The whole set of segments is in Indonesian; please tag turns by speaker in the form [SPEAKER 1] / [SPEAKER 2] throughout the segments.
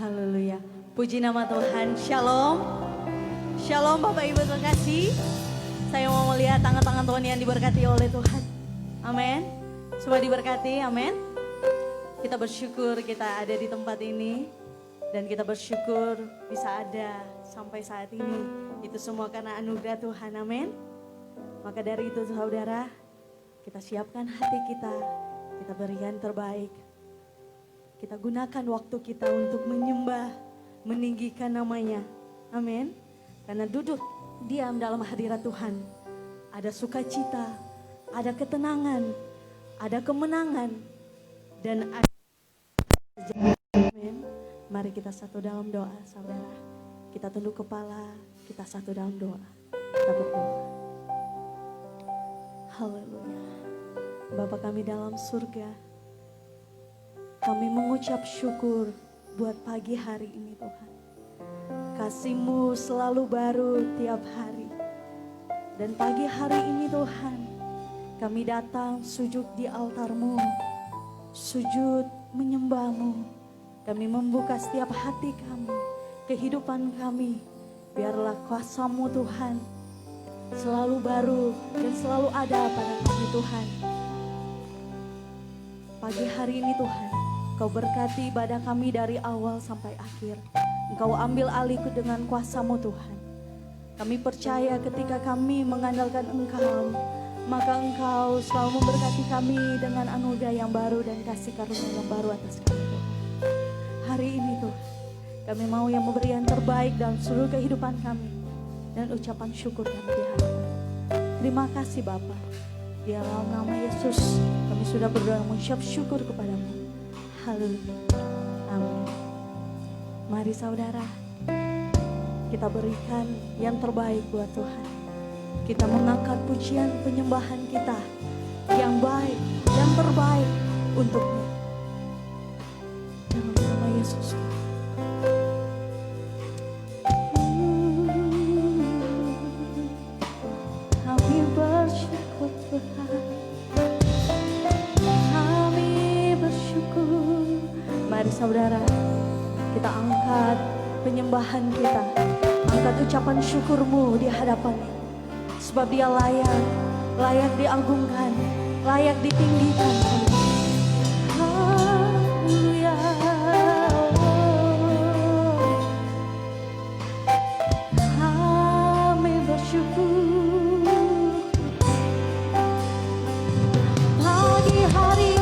[SPEAKER 1] Haleluya. Puji nama Tuhan. Shalom. Shalom Bapak Ibu terkasih. Saya mau melihat tangan-tangan Tuhan yang diberkati oleh Tuhan. Amin. Semua diberkati. Amin. Kita bersyukur kita ada di tempat ini. Dan kita bersyukur bisa ada sampai saat ini. Itu semua karena anugerah Tuhan. Amin. Maka dari itu saudara, kita siapkan hati kita. Kita berikan terbaik. Kita gunakan waktu kita untuk menyembah, meninggikan namanya. Amin. Karena duduk diam dalam hadirat Tuhan. Ada sukacita, ada ketenangan, ada kemenangan. Dan ada amin. Mari kita satu dalam doa saudara. Kita tunduk kepala, kita satu dalam doa. Kita berdoa. Haleluya. Bapa kami dalam surga, kami mengucap syukur buat pagi hari ini Tuhan. Kasih-Mu selalu baru tiap hari. Dan pagi hari ini Tuhan, kami datang sujud di altar-Mu, sujud menyembah-Mu. Kami membuka setiap hati kami, kehidupan kami. Biarlah kuasa-Mu Tuhan selalu baru dan selalu ada pada kami Tuhan. Pagi hari ini Tuhan, Kau berkati ibadah kami dari awal sampai akhir. Engkau ambil alih dengan kuasa-Mu Tuhan. Kami percaya ketika kami mengandalkan Engkau, maka Engkau selalu memberkati kami dengan anugerah yang baru dan kasih karunia yang baru atas kami Tuhan. Hari ini Tuhan, kami mau yang memberi yang terbaik dalam seluruh kehidupan kami. Dan ucapan syukur kami di hadapan. Terima kasih Bapa. Di dalam nama Yesus, kami sudah berdoa mengucap syukur kepadamu. Haleluya. Amin. Mari saudara, kita berikan yang terbaik buat Tuhan. Kita mengangkat pujian penyembahan kita yang baik, yang terbaik untuknya. Dalam nama Yesus. Kami bersyukur Tuhan. Mari saudara, kita angkat penyembahan kita, angkat ucapan syukur-Mu di hadapan-Nya. Sebab Dia layak, layak diagungkan, layak ditinggikan. Haleluya. Kami bersyukur. Pagi hari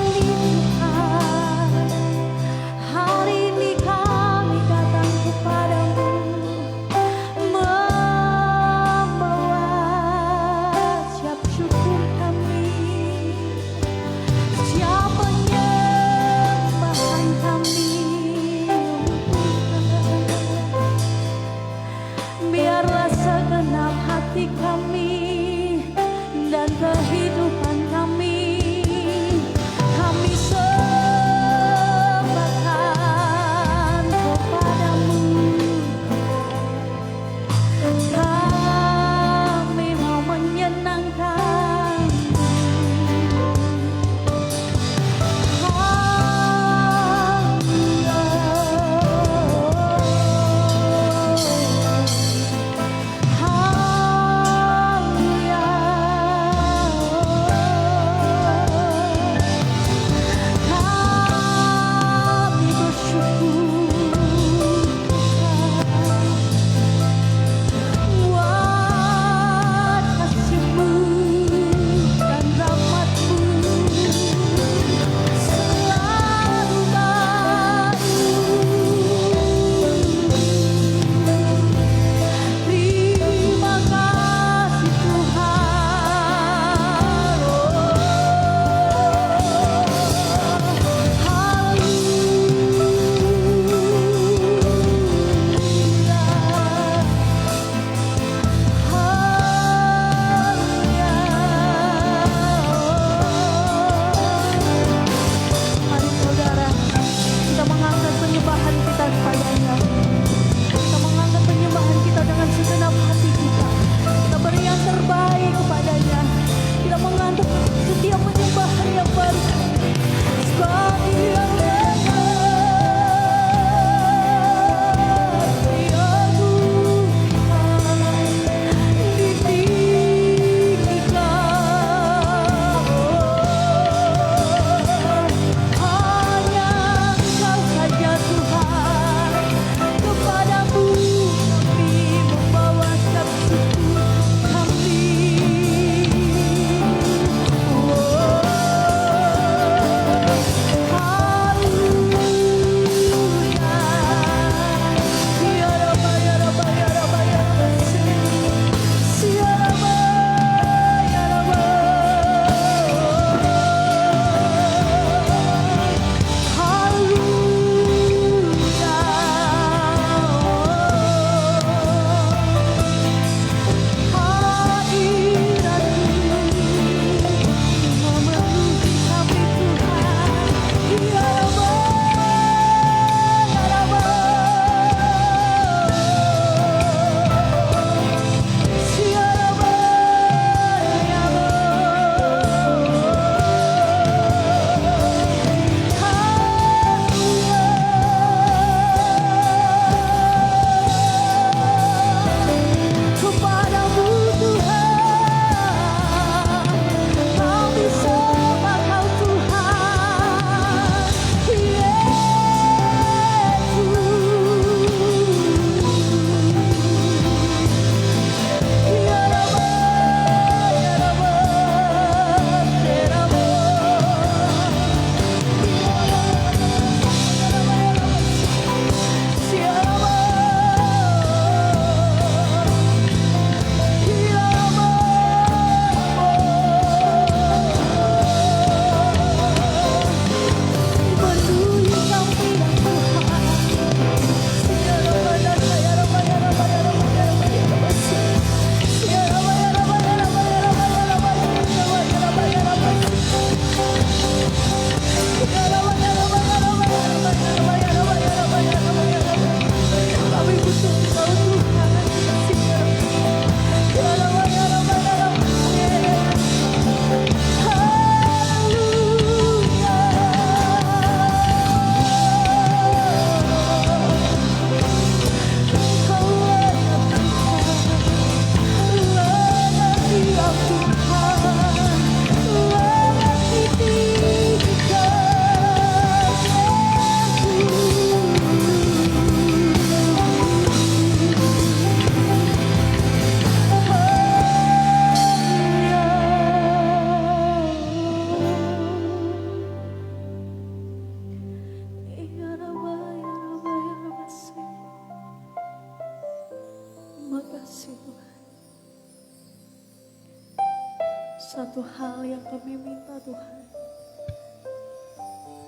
[SPEAKER 1] Satu hal yang kami minta Tuhan,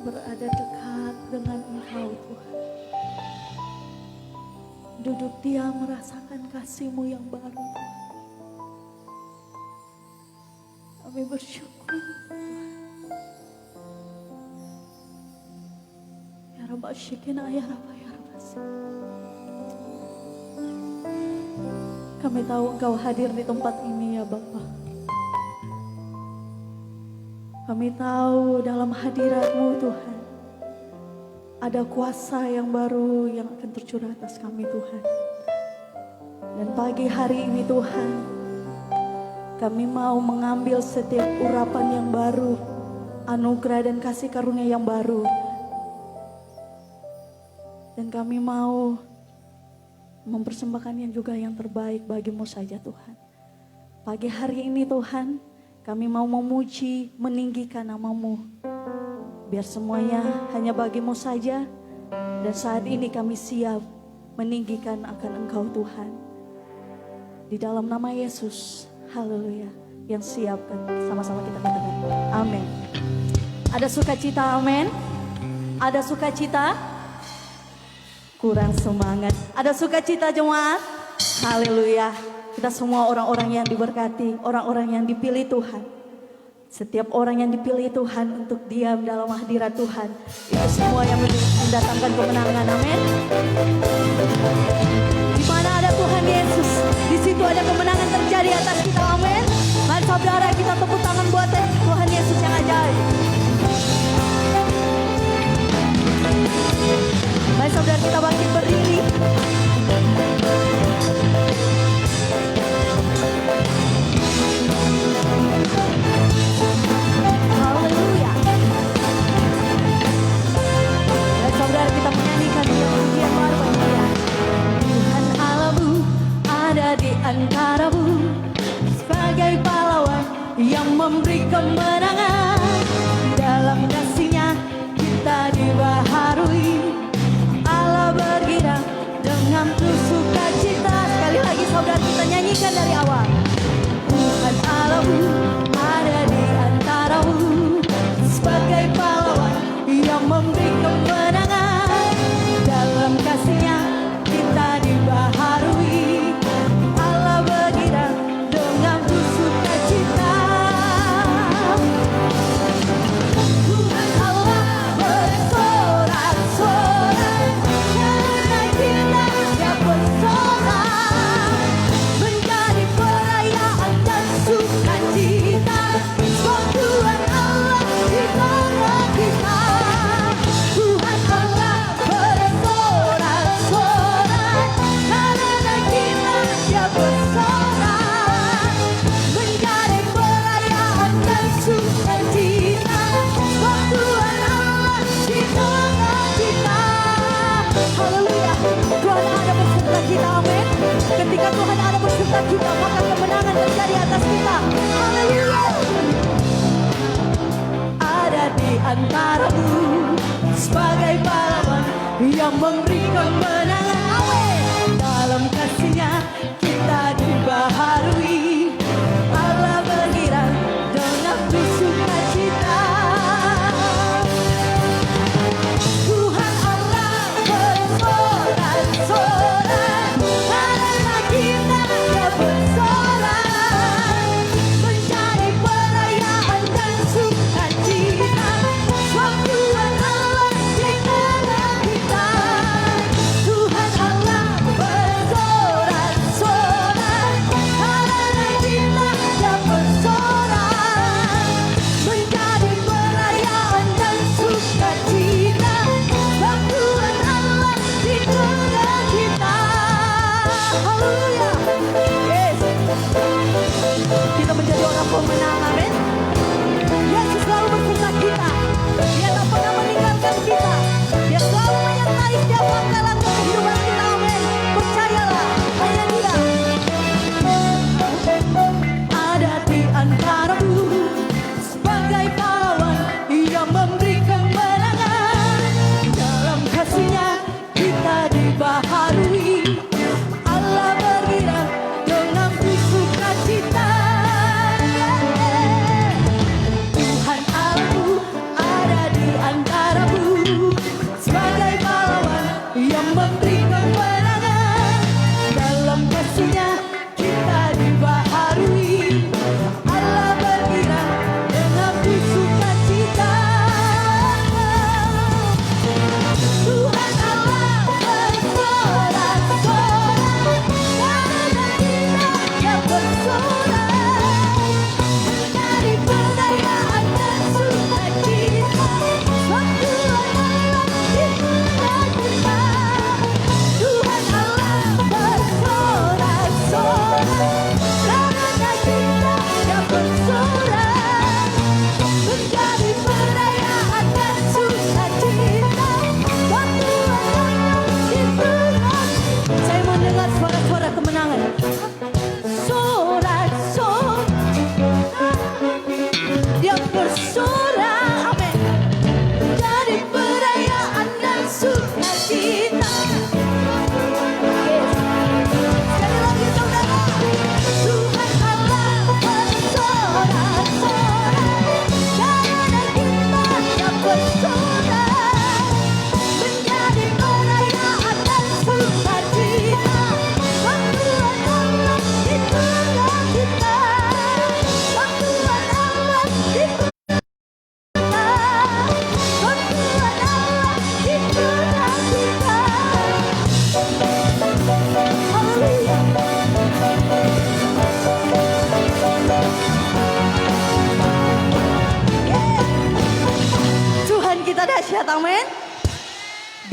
[SPEAKER 1] berada dekat dengan Engkau Tuhan. Duduk diam merasakan kasih-Mu yang baru Tuhan. Kami bersyukur Tuhan. Ya Rabba Syikina ya Rabba ya Rabba. Kami tahu Engkau hadir di tempat ini ya Bapa. Kami tahu dalam hadirat-Mu Tuhan, ada kuasa yang baru yang akan tercurah atas kami Tuhan. Dan pagi hari ini Tuhan, kami mau mengambil setiap urapan yang baru, anugerah dan kasih karunia yang baru. Dan kami mau mempersembahkan yang juga yang terbaik bagi-Mu saja Tuhan. Pagi hari ini Tuhan, kami mau memuji, meninggikan nama-Mu. Biar semuanya hanya bagi-Mu saja. Dan saat ini kami siap meninggikan akan Engkau Tuhan. Di dalam nama Yesus, haleluya. Yang siapkan, sama-sama kita katakan, amin. Ada sukacita, amin. Ada sukacita, kurang semangat. Ada sukacita jemaat, haleluya. Kita semua orang-orang yang diberkati, orang-orang yang dipilih Tuhan. Setiap orang yang dipilih Tuhan untuk diam dalam hadirat Tuhan, itu semua yang mendatangkan kemenangan, amin. Di mana ada Tuhan Yesus, di situ ada kemenangan terjadi atas kita, amin. Mari saudara kita tepuk tangan buat Tuhan Yesus yang ajaib. Mari saudara kita bangkit berdiri. Haleluya. Dan saudara kita menyanyikan pujian baru bagi Dia. Tuhan Allahmu ada di antaramu, sebagai pahlawan yang memberi kemenangan. Dalam kasih-Nya kita dibaharui. Allah bergerak dengan sukacita. Sekali lagi saudara kita nyanyikan dari awal. Tuhan Allahmu ada di antaramu, sebagai pahlawan yang memberi kemenangan. Dalam kasih-Nya kita dibaharui. Allah bergerak dengan sukacita. Tuhan Allah bersorak-sorak, karena kita Dia bersorak, menjadi perayaan dan sukacita. Sebab Tuhan Allah di tengah kita. Tuhan Allah bersorak-sorak, karena kita Dia bersorak, menjadi perayaan dan sukacita. Sebab Tuhan Allah di tengah kita. Haleluya. Tuhan ada beserta kita, amin. Ketika Tuhan ada beserta kita, maka kemenangan terjadi atas kita. Haleluya. Ada di antaramu, sebagai pahlawan yang memberi kemenangan, amin. Dalam kasih-Nya kita dibaharui. Allah bergerak dengan sukacita. Tuhan Allah bersorak-sorak, karena kita Dia bersorak, menjadi perayaan dan sukacita. Sebab Tuhan Allah di tengah kita.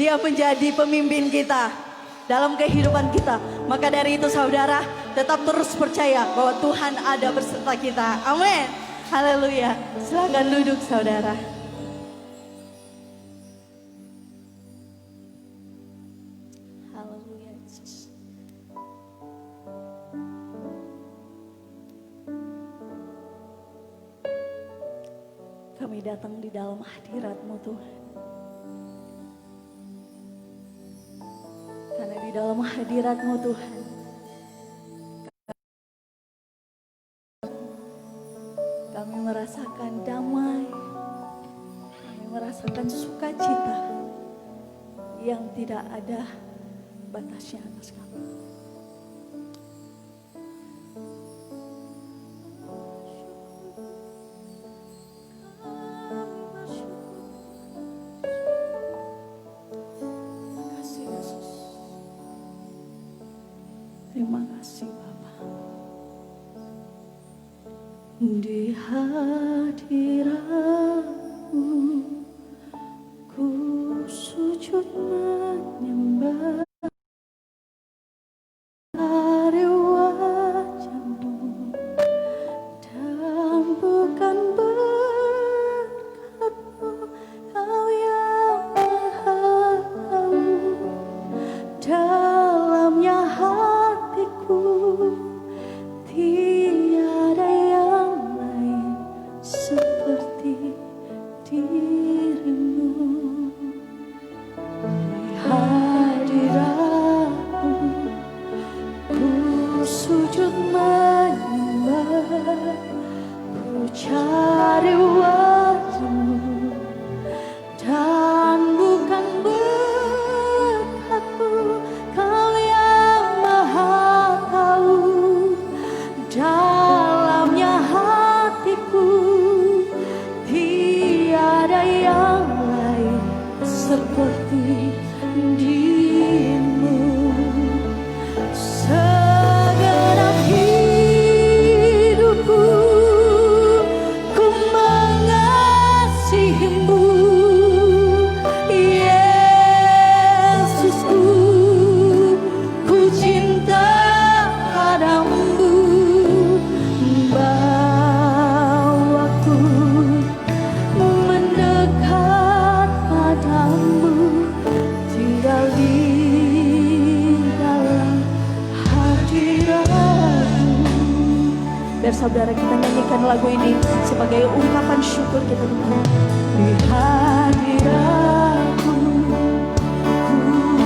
[SPEAKER 1] Dia menjadi pemimpin kita dalam kehidupan kita. Maka dari itu saudara, tetap terus percaya bahwa Tuhan ada beserta kita. Amin. Haleluya. Silakan duduk saudara. Haleluya Yesus. Kami datang di dalam hadirat-Mu Tuhan. Karena di dalam hadirat-Mu Tuhan, kami merasakan damai, kami merasakan sukacita yang tidak ada batasnya atas kami. Terima kasih Bapa. Di hadirat-Mu ku sujud menyembah dari wajah-Mu, dan bukan berkat-Mu, Kau yang Maha Tahu. Dalamnya hatiku tiada yang lain seperti diri-Mu. Di hadirat-Mu ku sujud menyembah, ku cari wajah-Mu, dan bukan berkat-Mu, Kau yang Maha Tahu. Dalamnya hatiku tiada yang lain seperti diri-Mu. Segenap hidupku ku mengasihi-Mu, Yesusku, ku cinta padamu. Bawaku mendekat padamu, tinggal di dalam hadirat-Mu. Biar saudara kita nyanyikan lagu ini sebagai ungkapan syukur kita Tuhan. Di hadirat-Mu ku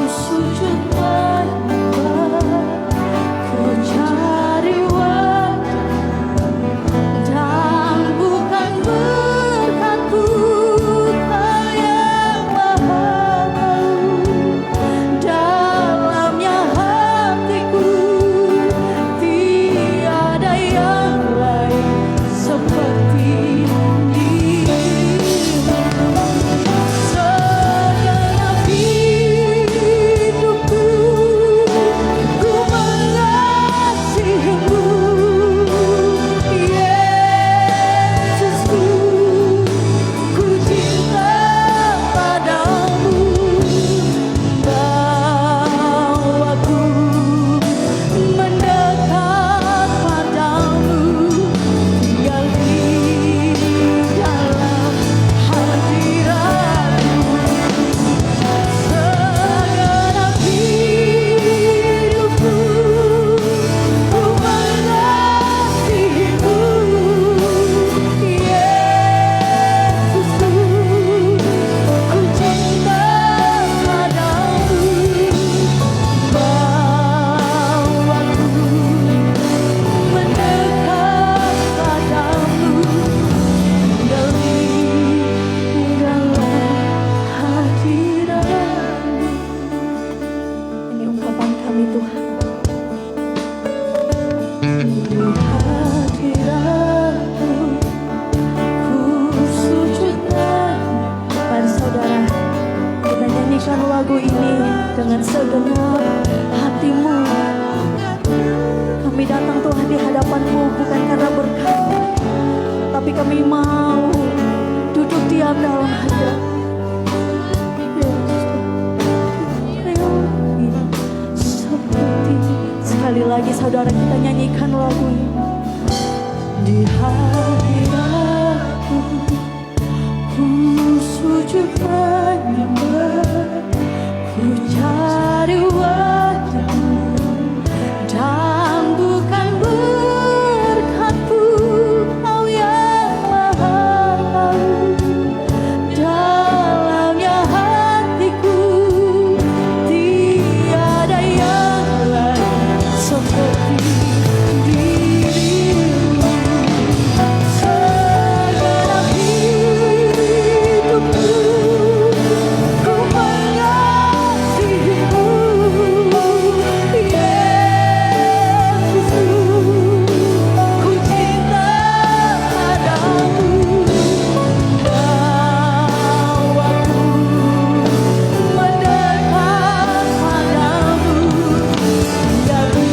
[SPEAKER 1] sujud menyembah, ku cari wajah-Mu, dan bukan berkat-Mu, Kau yang Maha Tahu. Dalamnya hatiku tiada yang lain seperti diri-Mu. Segenap hidupku ku mengasihi-Mu, Yesusku, ku cinta padamu. Bawaku mendekat padamu, tinggal di dalam hadirat-Mu. Segenap hidupku ku mengasihi-Mu, Yesusku, ku cinta padamu. Bawaku mendekat padamu, tinggal di dalam hadirat-Mu. Ini ungkapan kami Tuhan. Di hadirat-Mu ku sujud menyembah. Mari saudara, kita nyanyikan lagu ini dengan segenap hatimu. Kami datang Tuhan di hadapan-Mu bukan karena berkat, tapi kami mau duduk diam dalam hadirat. Yesus Tuhan. lagi saudara kita nyanyikan lagu ini. Di hadiratku ku sujud menyembah, ku cari wajahmu dan bukan berkatku, Kau yang maha tahu dalamnya hatiku, tiada yang lain seperti dirimu. Segenap hidupku ku mengasihimu, Yesusku, ku cinta padamu. Bawaku mendekat padamu, tinggal di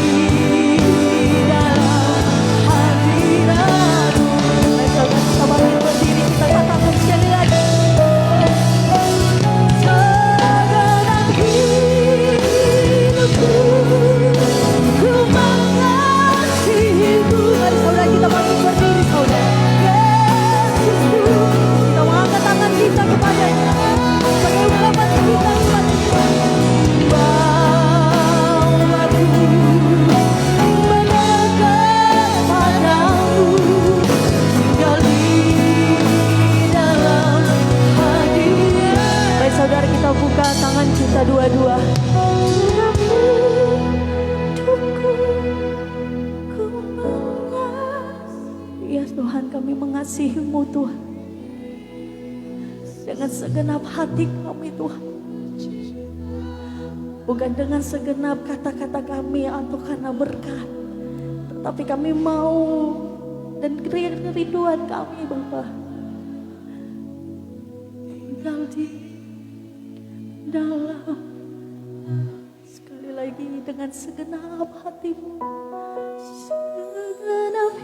[SPEAKER 1] dalam hadiratmu. Mari saudara kita bangkit berdiri, kita katakan sekali lagi. Segenap hidupku ku mengasihimu. Mari saudara kita bangkit berdiri, saudara. Yesusku, kita mengangkat tangan kita kepadanya sebagai ungkapan kita kepada Tuhan. Bawaku mendekat padamu, tinggal di dalam hadirat. Baik saudara, kita buka tangan kita dua-dua. Ya Tuhan, kami mengasihimu Tuhan dengan segenap hati kami Tuhan, bukan dengan segenap kata-kata kami atau karena berkat, tetapi kami mau dan kerinduan kami Bapa tinggal di dalam, sekali lagi dengan segenap hatimu, segenap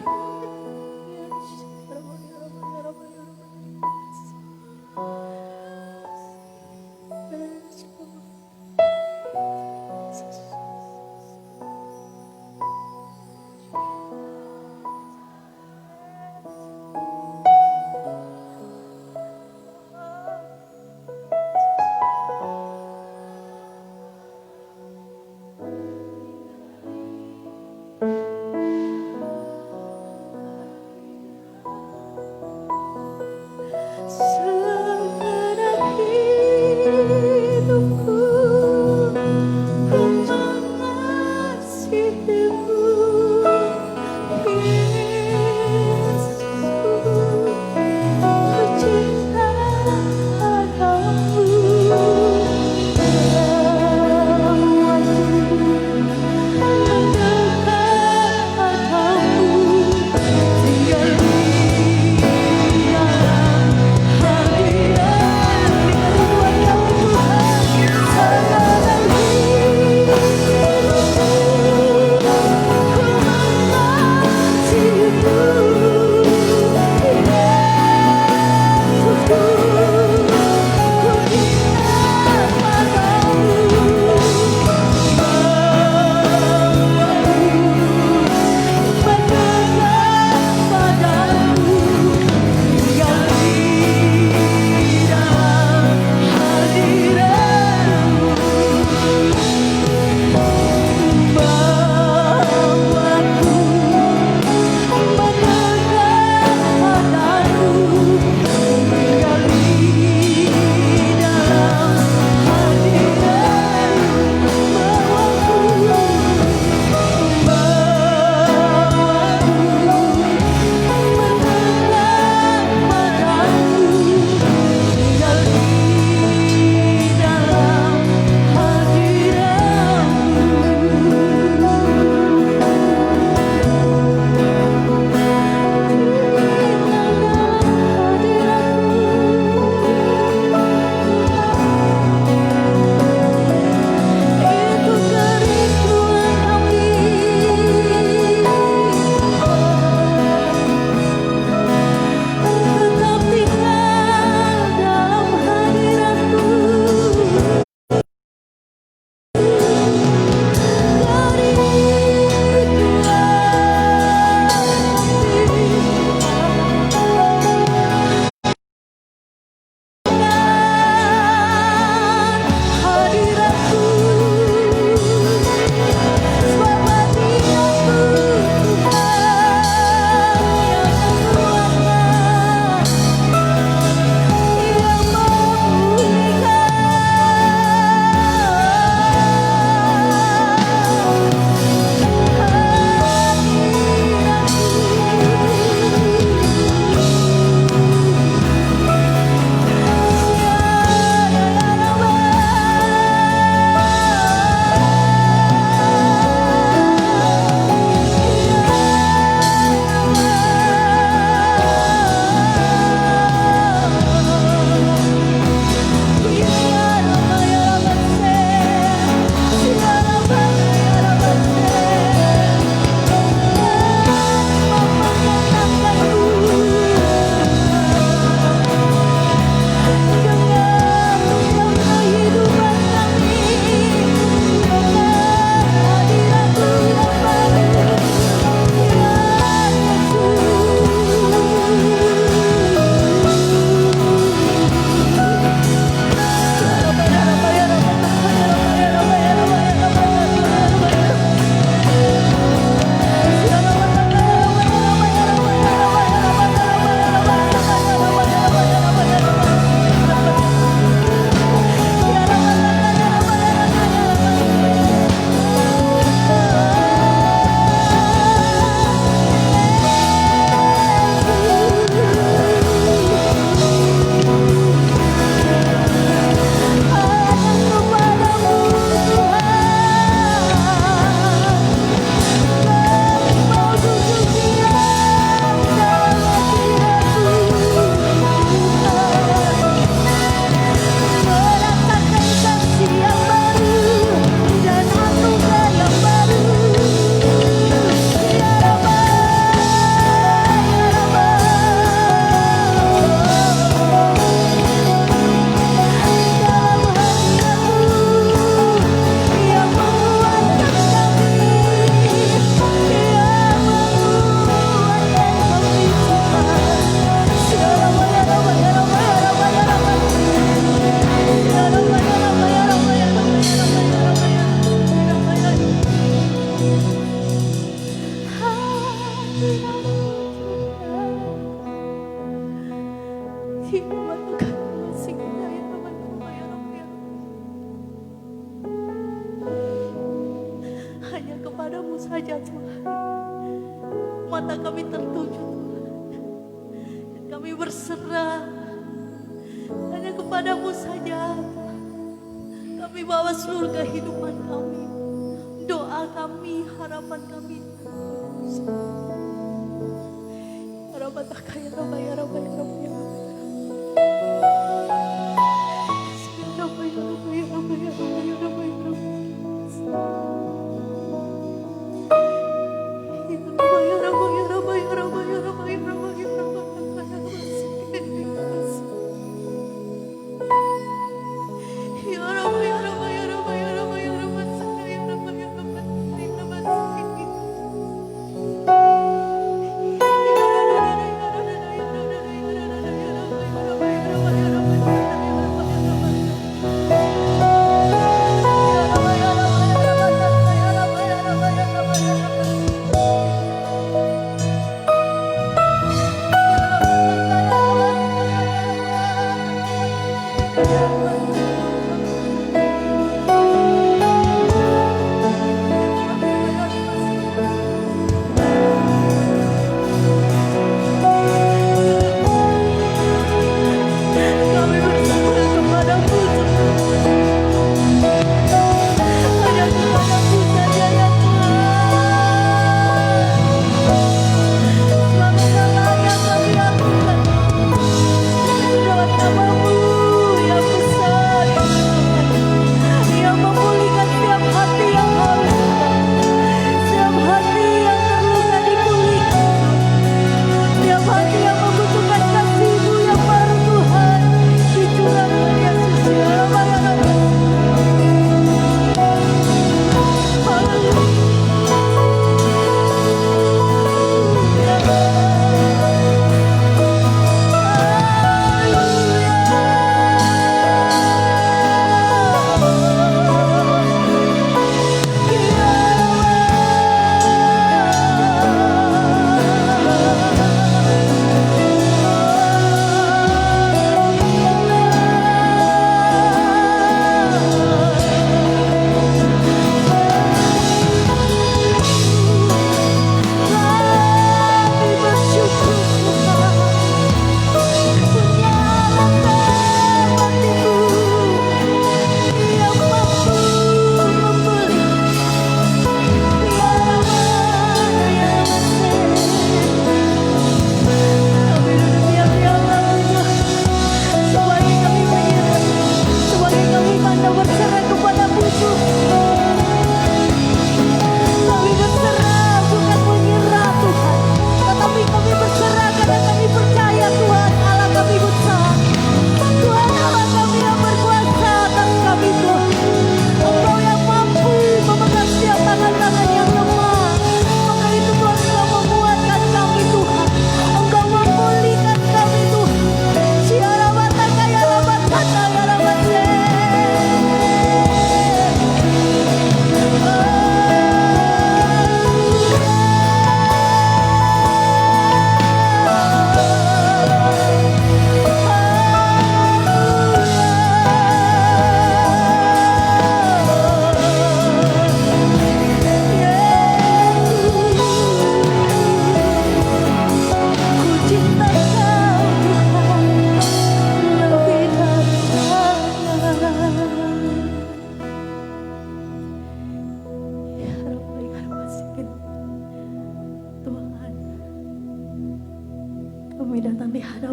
[SPEAKER 1] saja Tuhan. Mata kami tertuju Tuhan. Dan kami berserah hanya kepadamu saja. Kami bawa seluruh kehidupan kami, doa kami, harapan kami.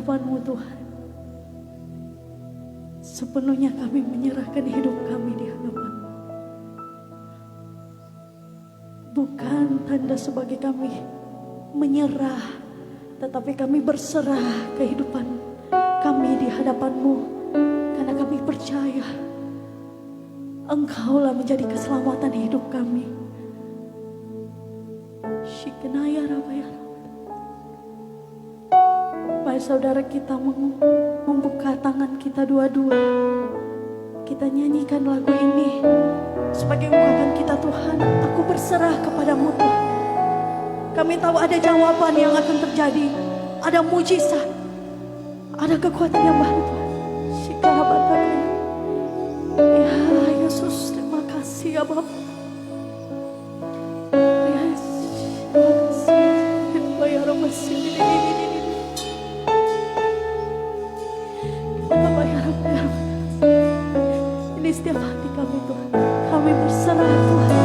[SPEAKER 1] hadapan-Mu Tuhan. Sepenuhnya kami menyerahkan hidup kami di hadapan-Mu. Bukan tanda sebagai kami menyerah, tetapi kami berserah kehidupan kami di hadapan-Mu. Karena kami percaya Engkaulah menjadi keselamatan hidup kami. Shikenaya Rabaya. Mari saudara kita membuka tangan kita dua-dua. Kita nyanyikan lagu ini sebagai ungkapan kita, Tuhan, aku berserah kepadamu Tuhan. Kami tahu ada jawaban yang akan terjadi, ada mujizat, ada kekuatan yang baru Tuhan. Shikarabataka. Ya Yesus, terima kasih ya Bapa. Ya setiap hati kami Tuhan. Kami berserah Tuhan.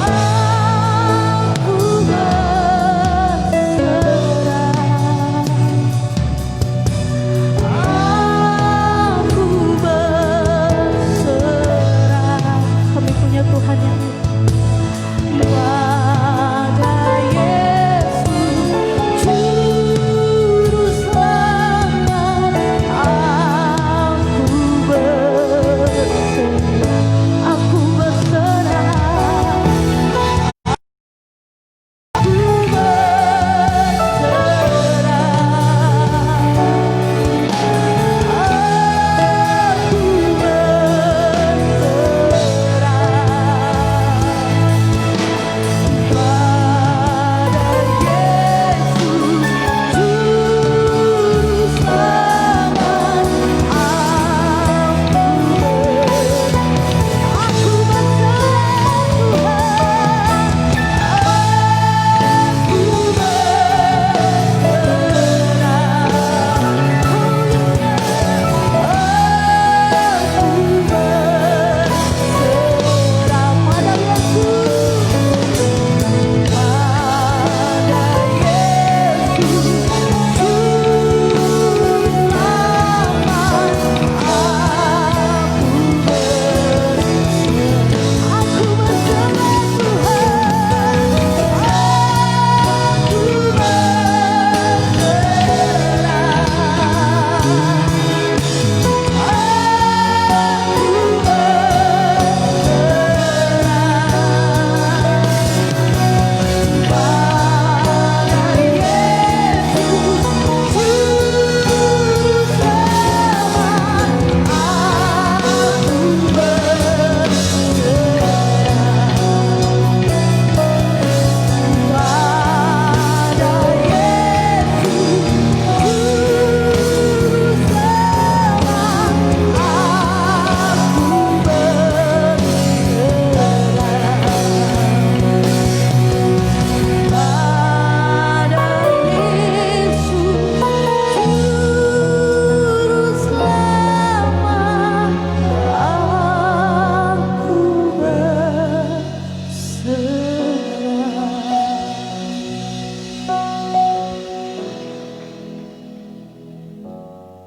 [SPEAKER 1] Aku berserah. Aku berserah. Kami punya Tuhan yang pada Yesus Juru Selamat. Aku berserah.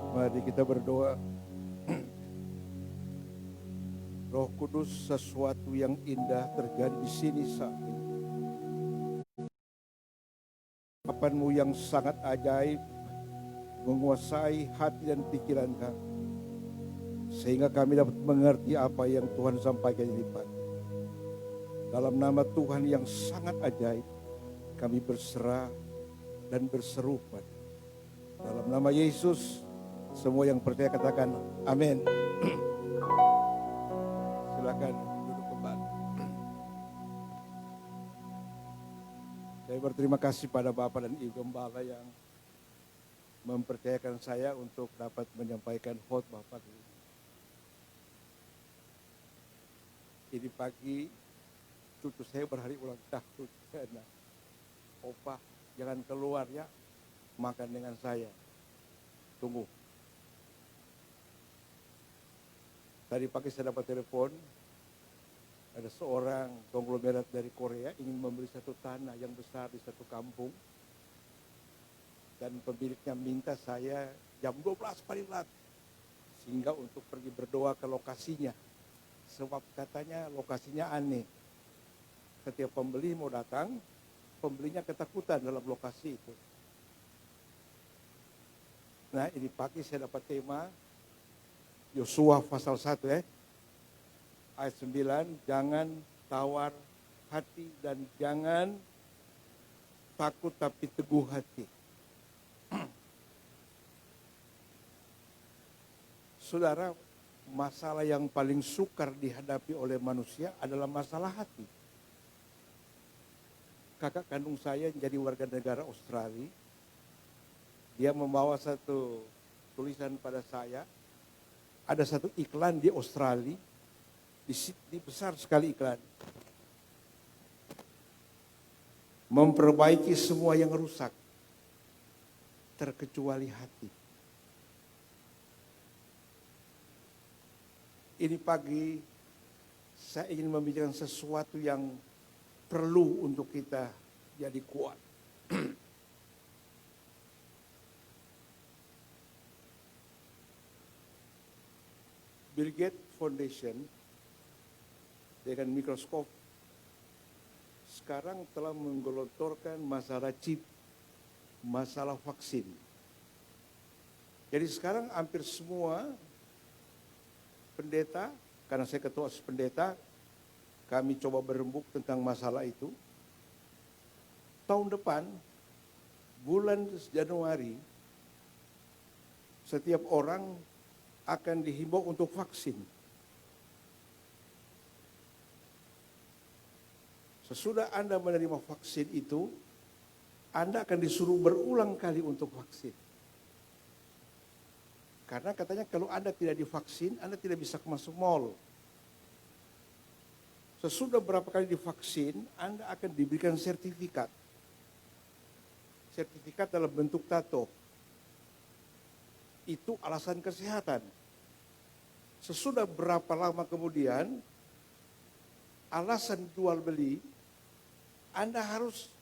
[SPEAKER 2] Mari kita berdoa. Roh Kudus, sesuatu yang indah terjadi di sini saat ini. Ucapan-Mu yang sangat ajaib menguasai hati dan pikiran kami, sehingga kami dapat mengerti apa yang Tuhan sampaikan ini pagi. Dalam nama Tuhan yang sangat ajaib, kami berserah dan berseru pada. Dalam nama Yesus, semua yang percaya katakan amin. Silakan duduk kembali. Saya berterima kasih pada Bapak dan Ibu Gembala yang mempercayakan saya untuk dapat menyampaikan khotbah pagi ini. Ini pagi cucu saya berhari ulang tahun. Nah, Opa jangan keluar ya, makan dengan saya. Tunggu. Tadi pagi saya dapat telepon, ada seorang konglomerat dari Korea ingin membeli satu tanah yang besar di satu kampung. Dan pemiliknya minta saya jam 12 paling lat, sehingga untuk pergi berdoa ke lokasinya. Sebab katanya lokasinya aneh. Setiap pembeli mau datang, pembelinya ketakutan dalam lokasi itu. Nah ini pagi saya dapat tema Yosua pasal 1 ayat 9, jangan tawar hati dan jangan takut tapi teguh hati. Saudara, masalah yang paling sukar dihadapi oleh manusia adalah masalah hati. Kakak kandung saya jadi warga negara Australia. Dia membawa satu tulisan pada saya. Ada satu iklan di Australia, di Sydney, besar sekali iklan. Memperbaiki semua yang rusak, terkecuali hati. Ini pagi saya ingin membicarakan sesuatu yang perlu untuk kita jadi kuat. Bill Gates Foundation dengan mikroskop sekarang telah menggelontorkan masalah chip, masalah vaksin. Jadi sekarang hampir semua pendeta, karena saya ketua pendeta, kami coba berembuk tentang masalah itu. Tahun depan, bulan Januari, setiap orang akan dihimbau untuk vaksin. Sesudah Anda menerima vaksin itu, Anda akan disuruh berulang kali untuk vaksin. Karena katanya kalau Anda tidak divaksin, Anda tidak bisa masuk mall. Sesudah berapa kali divaksin, Anda akan diberikan sertifikat. Sertifikat dalam bentuk tato. Itu alasan kesehatan. Sesudah berapa lama kemudian, alasan jual beli, Anda harus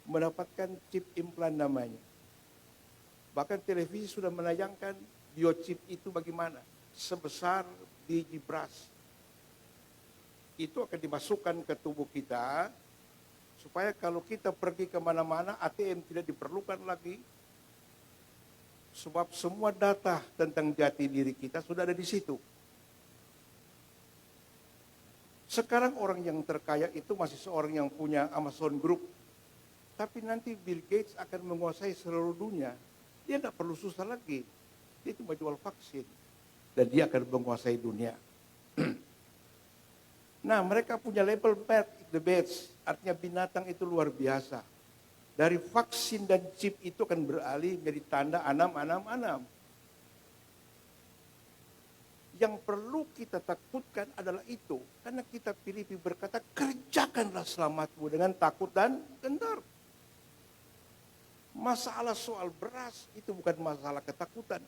[SPEAKER 2] mendapatkan chip implan namanya. Bahkan televisi sudah menayangkan biochip itu bagaimana. Sebesar biji beras. Itu akan dimasukkan ke tubuh kita, supaya kalau kita pergi kemana-mana, ATM tidak diperlukan lagi. Sebab semua data tentang jati diri kita sudah ada di situ. Sekarang orang yang terkaya itu masih seorang yang punya Amazon Group. Tapi nanti Bill Gates akan menguasai seluruh dunia. Dia tidak perlu susah lagi. Dia cuma jual vaksin. Dan dia akan menguasai dunia. Nah, mereka punya label Bird the Best. Artinya binatang itu luar biasa. Dari vaksin dan chip itu akan beralih menjadi tanda anam. Yang perlu kita takutkan adalah itu. Karena kita Filipi berkata, kerjakanlah selamatmu dengan takut dan gentar. Masalah soal beras itu bukan masalah ketakutan.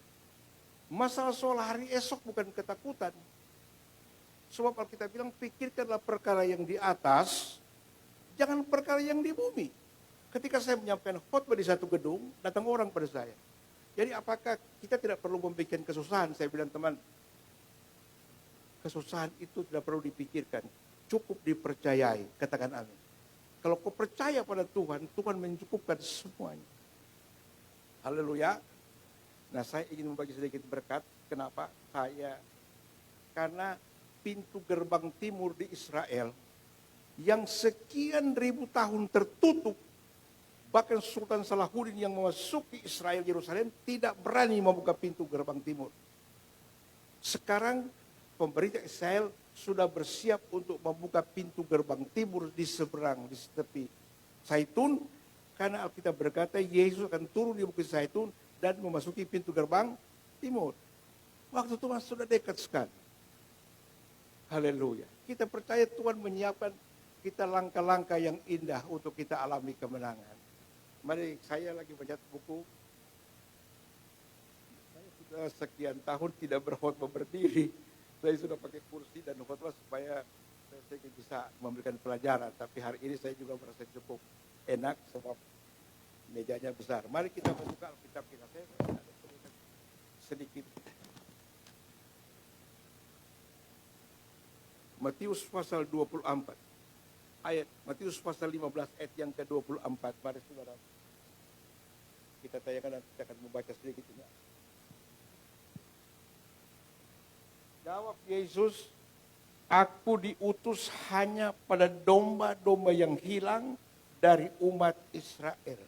[SPEAKER 2] Masalah soal hari esok bukan ketakutan. Sebab kalau kita bilang, pikirkanlah perkara yang di atas, jangan perkara yang di bumi. Ketika saya menyampaikan khotbah di satu gedung, datang orang pada saya. Jadi apakah kita tidak perlu memikirkan kesusahan? Saya bilang, teman, kesusahan itu tidak perlu dipikirkan. Cukup dipercayai, katakan amin. Kalau kau percaya pada Tuhan, Tuhan mencukupkan semuanya. Haleluya. Nah, saya ingin membagi sedikit berkat. Kenapa? Karena pintu gerbang timur di Israel yang sekian ribu tahun tertutup, bahkan Sultan Salahuddin yang memasuki Israel Yerusalem tidak berani membuka pintu gerbang timur. Sekarang pemerintah Israel sudah bersiap untuk membuka pintu gerbang timur di seberang, di tepi Zaitun, karena Alkitab berkata Yesus akan turun di Bukit Zaitun dan memasuki pintu gerbang timur. Waktu Tuhan sudah dekat sekali. Haleluya. Kita percaya Tuhan menyiapkan kita langkah-langkah yang indah untuk kita alami kemenangan. Mari, saya lagi baca buku. Saya sudah sekian tahun tidak berkhotbah berdiri. Saya sudah pakai kursi dan khotbah supaya saya bisa memberikan pelajaran. Tapi hari ini saya juga merasa cukup enak sebab mejanya besar. Mari kita membuka Alkitab kita. Saya ada tulisan sedikit. Matius pasal 24. Matius pasal 15 ayat yang ke-24. Mari saudara. Kita tayangkan dan kita akan membaca sedikit ini. Jawab Yesus, aku diutus hanya pada domba-domba yang hilang dari umat Israel.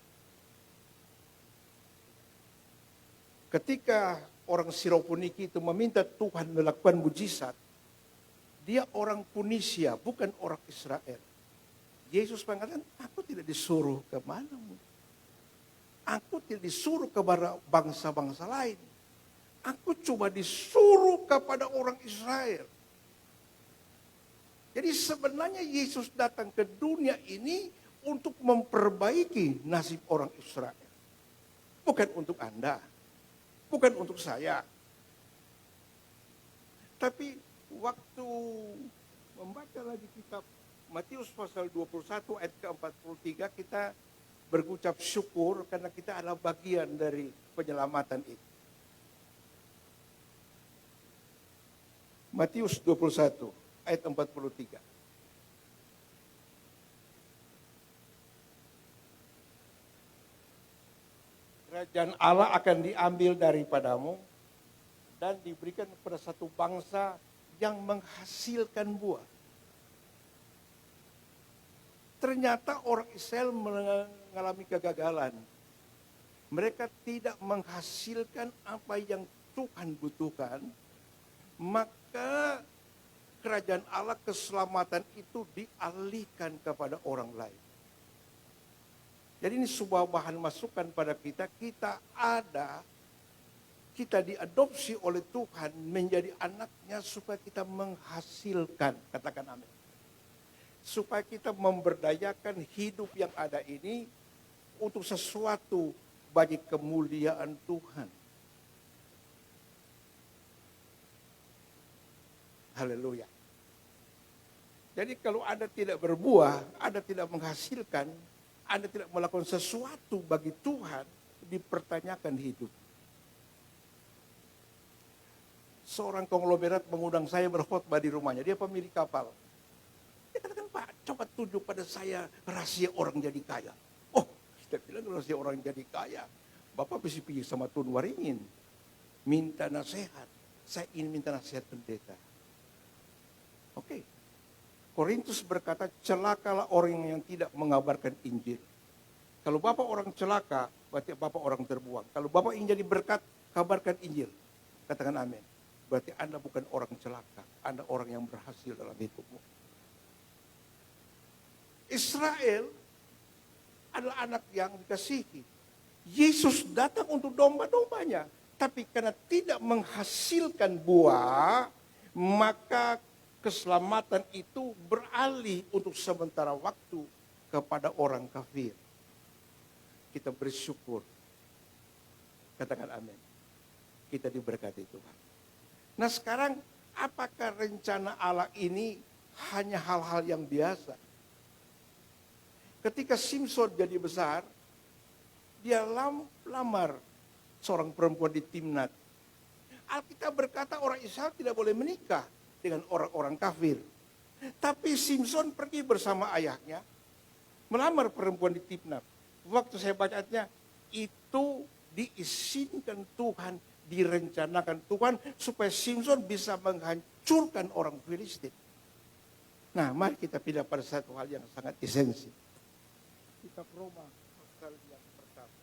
[SPEAKER 2] Ketika orang Sirofoniki itu meminta Tuhan melakukan mujizat, dia orang Punisia, bukan orang Israel. Yesus mengatakan, aku tidak disuruh kemana-mana. Aku tidak disuruh kepada bangsa-bangsa lain. Aku cuma disuruh kepada orang Israel. Jadi sebenarnya Yesus datang ke dunia ini untuk memperbaiki nasib orang Israel. Bukan untuk Anda. Bukan untuk saya. Tapi waktu membaca lagi kitab Matius pasal 21 ayat ke-43, kita berucap syukur karena kita adalah bagian dari penyelamatan itu. Matius 21 ayat 43. Kerajaan Allah akan diambil daripadamu dan diberikan kepada satu bangsa yang menghasilkan buah. Ternyata orang Israel mengalami kegagalan. Mereka tidak menghasilkan apa yang Tuhan butuhkan. Maka kerajaan Allah, keselamatan itu dialihkan kepada orang lain. Jadi ini sebuah bahan masukan pada kita. Kita diadopsi oleh Tuhan menjadi anaknya supaya kita menghasilkan. Katakan amin. Supaya kita memberdayakan hidup yang ada ini untuk sesuatu bagi kemuliaan Tuhan. Haleluya. Jadi kalau Anda tidak berbuah, Anda tidak menghasilkan, Anda tidak melakukan sesuatu bagi Tuhan, dipertanyakan hidup. Seorang konglomerat mengundang saya berkhotbah di rumahnya. Dia pemilik kapal. Dia katakan, Pak, coba tunjuk pada saya rahasia orang jadi kaya. Oh, kita bilang rahasia orang jadi kaya. Bapak bisa pergi sama Tun Waringin. Minta nasihat. Saya ingin minta nasihat pendeta. Oke. Korintus berkata, celakalah orang yang tidak mengabarkan Injil. Kalau Bapak orang celaka, berarti Bapak orang terbuang. Kalau Bapak ingin jadi berkat, kabarkan Injil. Katakan amin. Berarti Anda bukan orang celaka. Anda orang yang berhasil dalam hidupmu. Israel adalah anak yang dikasihi. Yesus datang untuk domba-dombanya. Tapi karena tidak menghasilkan buah, maka keselamatan itu beralih untuk sementara waktu kepada orang kafir. Kita bersyukur. Katakan amin. Kita diberkati Tuhan. Nah sekarang, apakah rencana Allah ini hanya hal-hal yang biasa? Ketika Simson jadi besar, dia lamar seorang perempuan di Timnat. Alkitab berkata orang Israel tidak boleh menikah dengan orang-orang kafir. Tapi Simson pergi bersama ayahnya, melamar perempuan di Timnat. Waktu saya bacanya, itu diizinkan Tuhan, direncanakan Tuhan, supaya Simson bisa menghancurkan orang Filistin. Nah, mari kita pindah pada satu hal yang sangat esensi. Kitab Roma pasal yang pertama.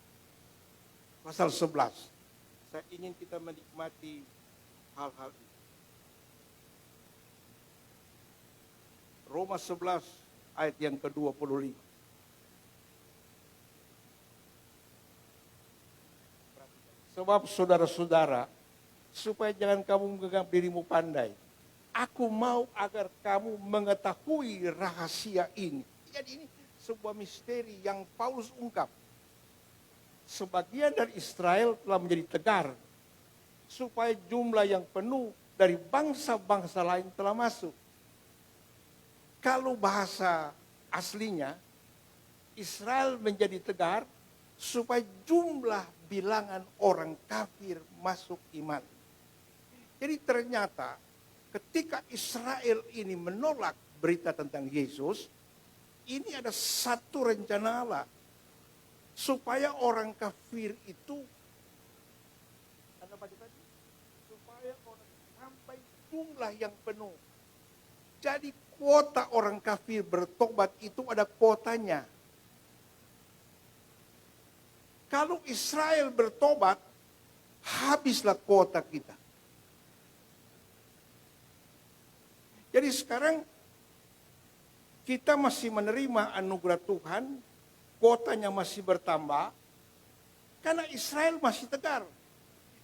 [SPEAKER 2] Pasal 11. Saya ingin kita menikmati hal-hal ini. Roma 11 ayat yang ke-25. Sebab saudara-saudara, supaya jangan kamu menganggap dirimu pandai, aku mau agar kamu mengetahui rahasia ini. Jadi ini sebuah misteri yang Paulus ungkap. Sebagian dari Israel telah menjadi tegar, supaya jumlah yang penuh dari bangsa-bangsa lain telah masuk. Kalau bahasa aslinya, Israel menjadi tegar, supaya jumlah bilangan orang kafir masuk iman. Jadi ternyata ketika Israel ini menolak berita tentang Yesus, ini ada satu rencana Allah. Supaya orang kafir itu, Anda baca tadi, supaya orang sampai jumlah yang penuh. Jadi kuota orang kafir bertobat itu ada kuotanya. Kalau Israel bertobat, habislah kuota kita. Jadi sekarang kita masih menerima anugerah Tuhan, kuotanya masih bertambah, karena Israel masih tegar.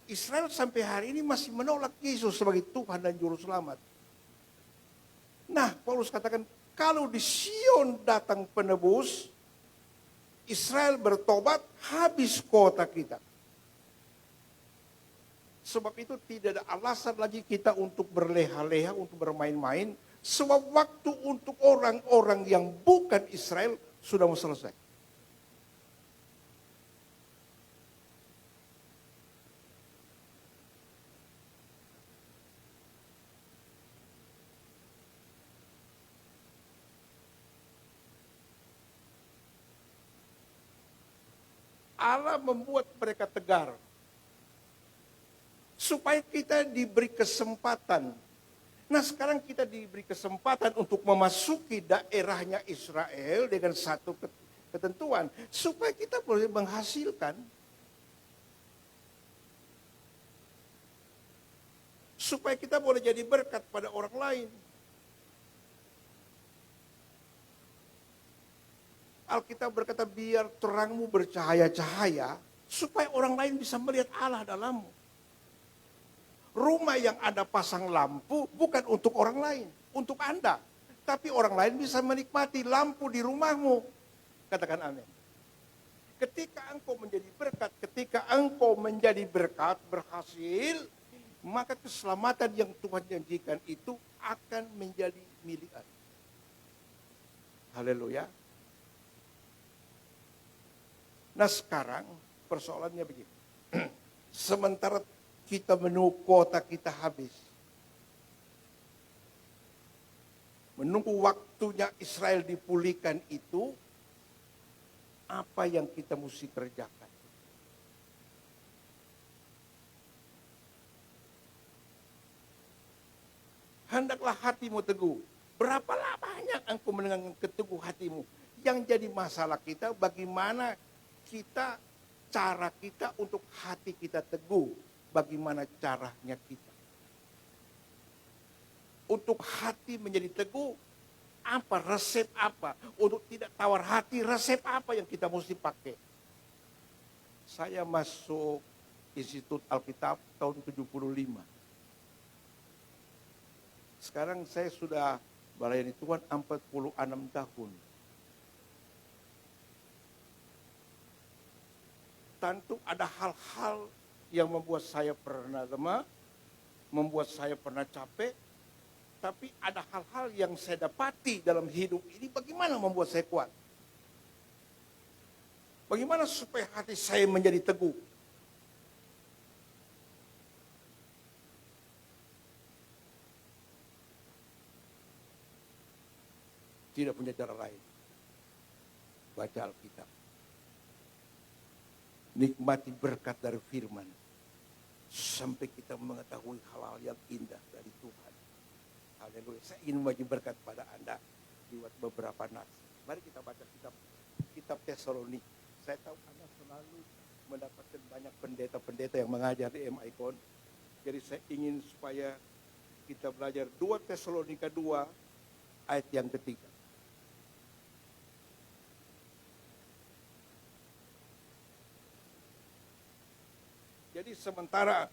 [SPEAKER 2] Israel sampai hari ini masih menolak Yesus sebagai Tuhan dan Juru Selamat. Nah, Paulus katakan, kalau di Sion datang penebus, Israel bertobat, habis kuota kita. Sebab itu tidak ada alasan lagi kita untuk berleha-leha, untuk bermain-main. Sebab waktu untuk orang-orang yang bukan Israel sudah mau selesai. Allah membuat mereka tegar. Supaya kita diberi kesempatan. Nah sekarang kita diberi kesempatan untuk memasuki daerahnya Israel dengan satu ketentuan. Supaya kita boleh menghasilkan. Supaya kita boleh jadi berkat pada orang lain. Alkitab berkata biar terangmu bercahaya-cahaya supaya orang lain bisa melihat Allah dalammu. Rumah yang ada pasang lampu bukan untuk orang lain, untuk Anda. Tapi orang lain bisa menikmati lampu di rumahmu. Katakan amin. Ketika engkau menjadi berkat, ketika engkau menjadi berkat, berhasil, maka keselamatan yang Tuhan janjikan itu akan menjadi milik Anda. Haleluya. Nah sekarang persoalannya begini. Sementara kita menunggu kuota kita habis. Menunggu waktunya Israel dipulihkan itu. Apa yang kita mesti kerjakan? Hendaklah hatimu teguh. Berapa lamanya engkau mendengarkan keteguh hatimu? Yang jadi masalah kita bagaimana cara kita untuk hati kita teguh. Bagaimana caranya kita. Untuk hati menjadi teguh, apa resep apa? Untuk tidak tawar hati, resep apa yang kita mesti pakai? Saya masuk Institut Alkitab tahun 75. Sekarang saya sudah melayani Tuhan 46 tahun. Tentu ada hal-hal yang membuat saya pernah lemah, membuat saya pernah capek, tapi ada hal-hal yang saya dapati dalam hidup ini bagaimana membuat saya kuat. Bagaimana supaya hati saya menjadi teguh. Tidak punya cara lain. Baca Alkitab. Nikmati berkat dari firman. Sampai kita mengetahui hal-hal yang indah dari Tuhan. Haleluya. Saya ingin membagi berkat pada Anda. Lewat beberapa nas. Mari kita baca kitab Tesalonik. Saya tahu Anda selalu mendapatkan banyak pendeta-pendeta yang mengajar di M-Icon. Jadi saya ingin supaya kita belajar 2 Tesalonika 2 ayat yang ketiga. Jadi sementara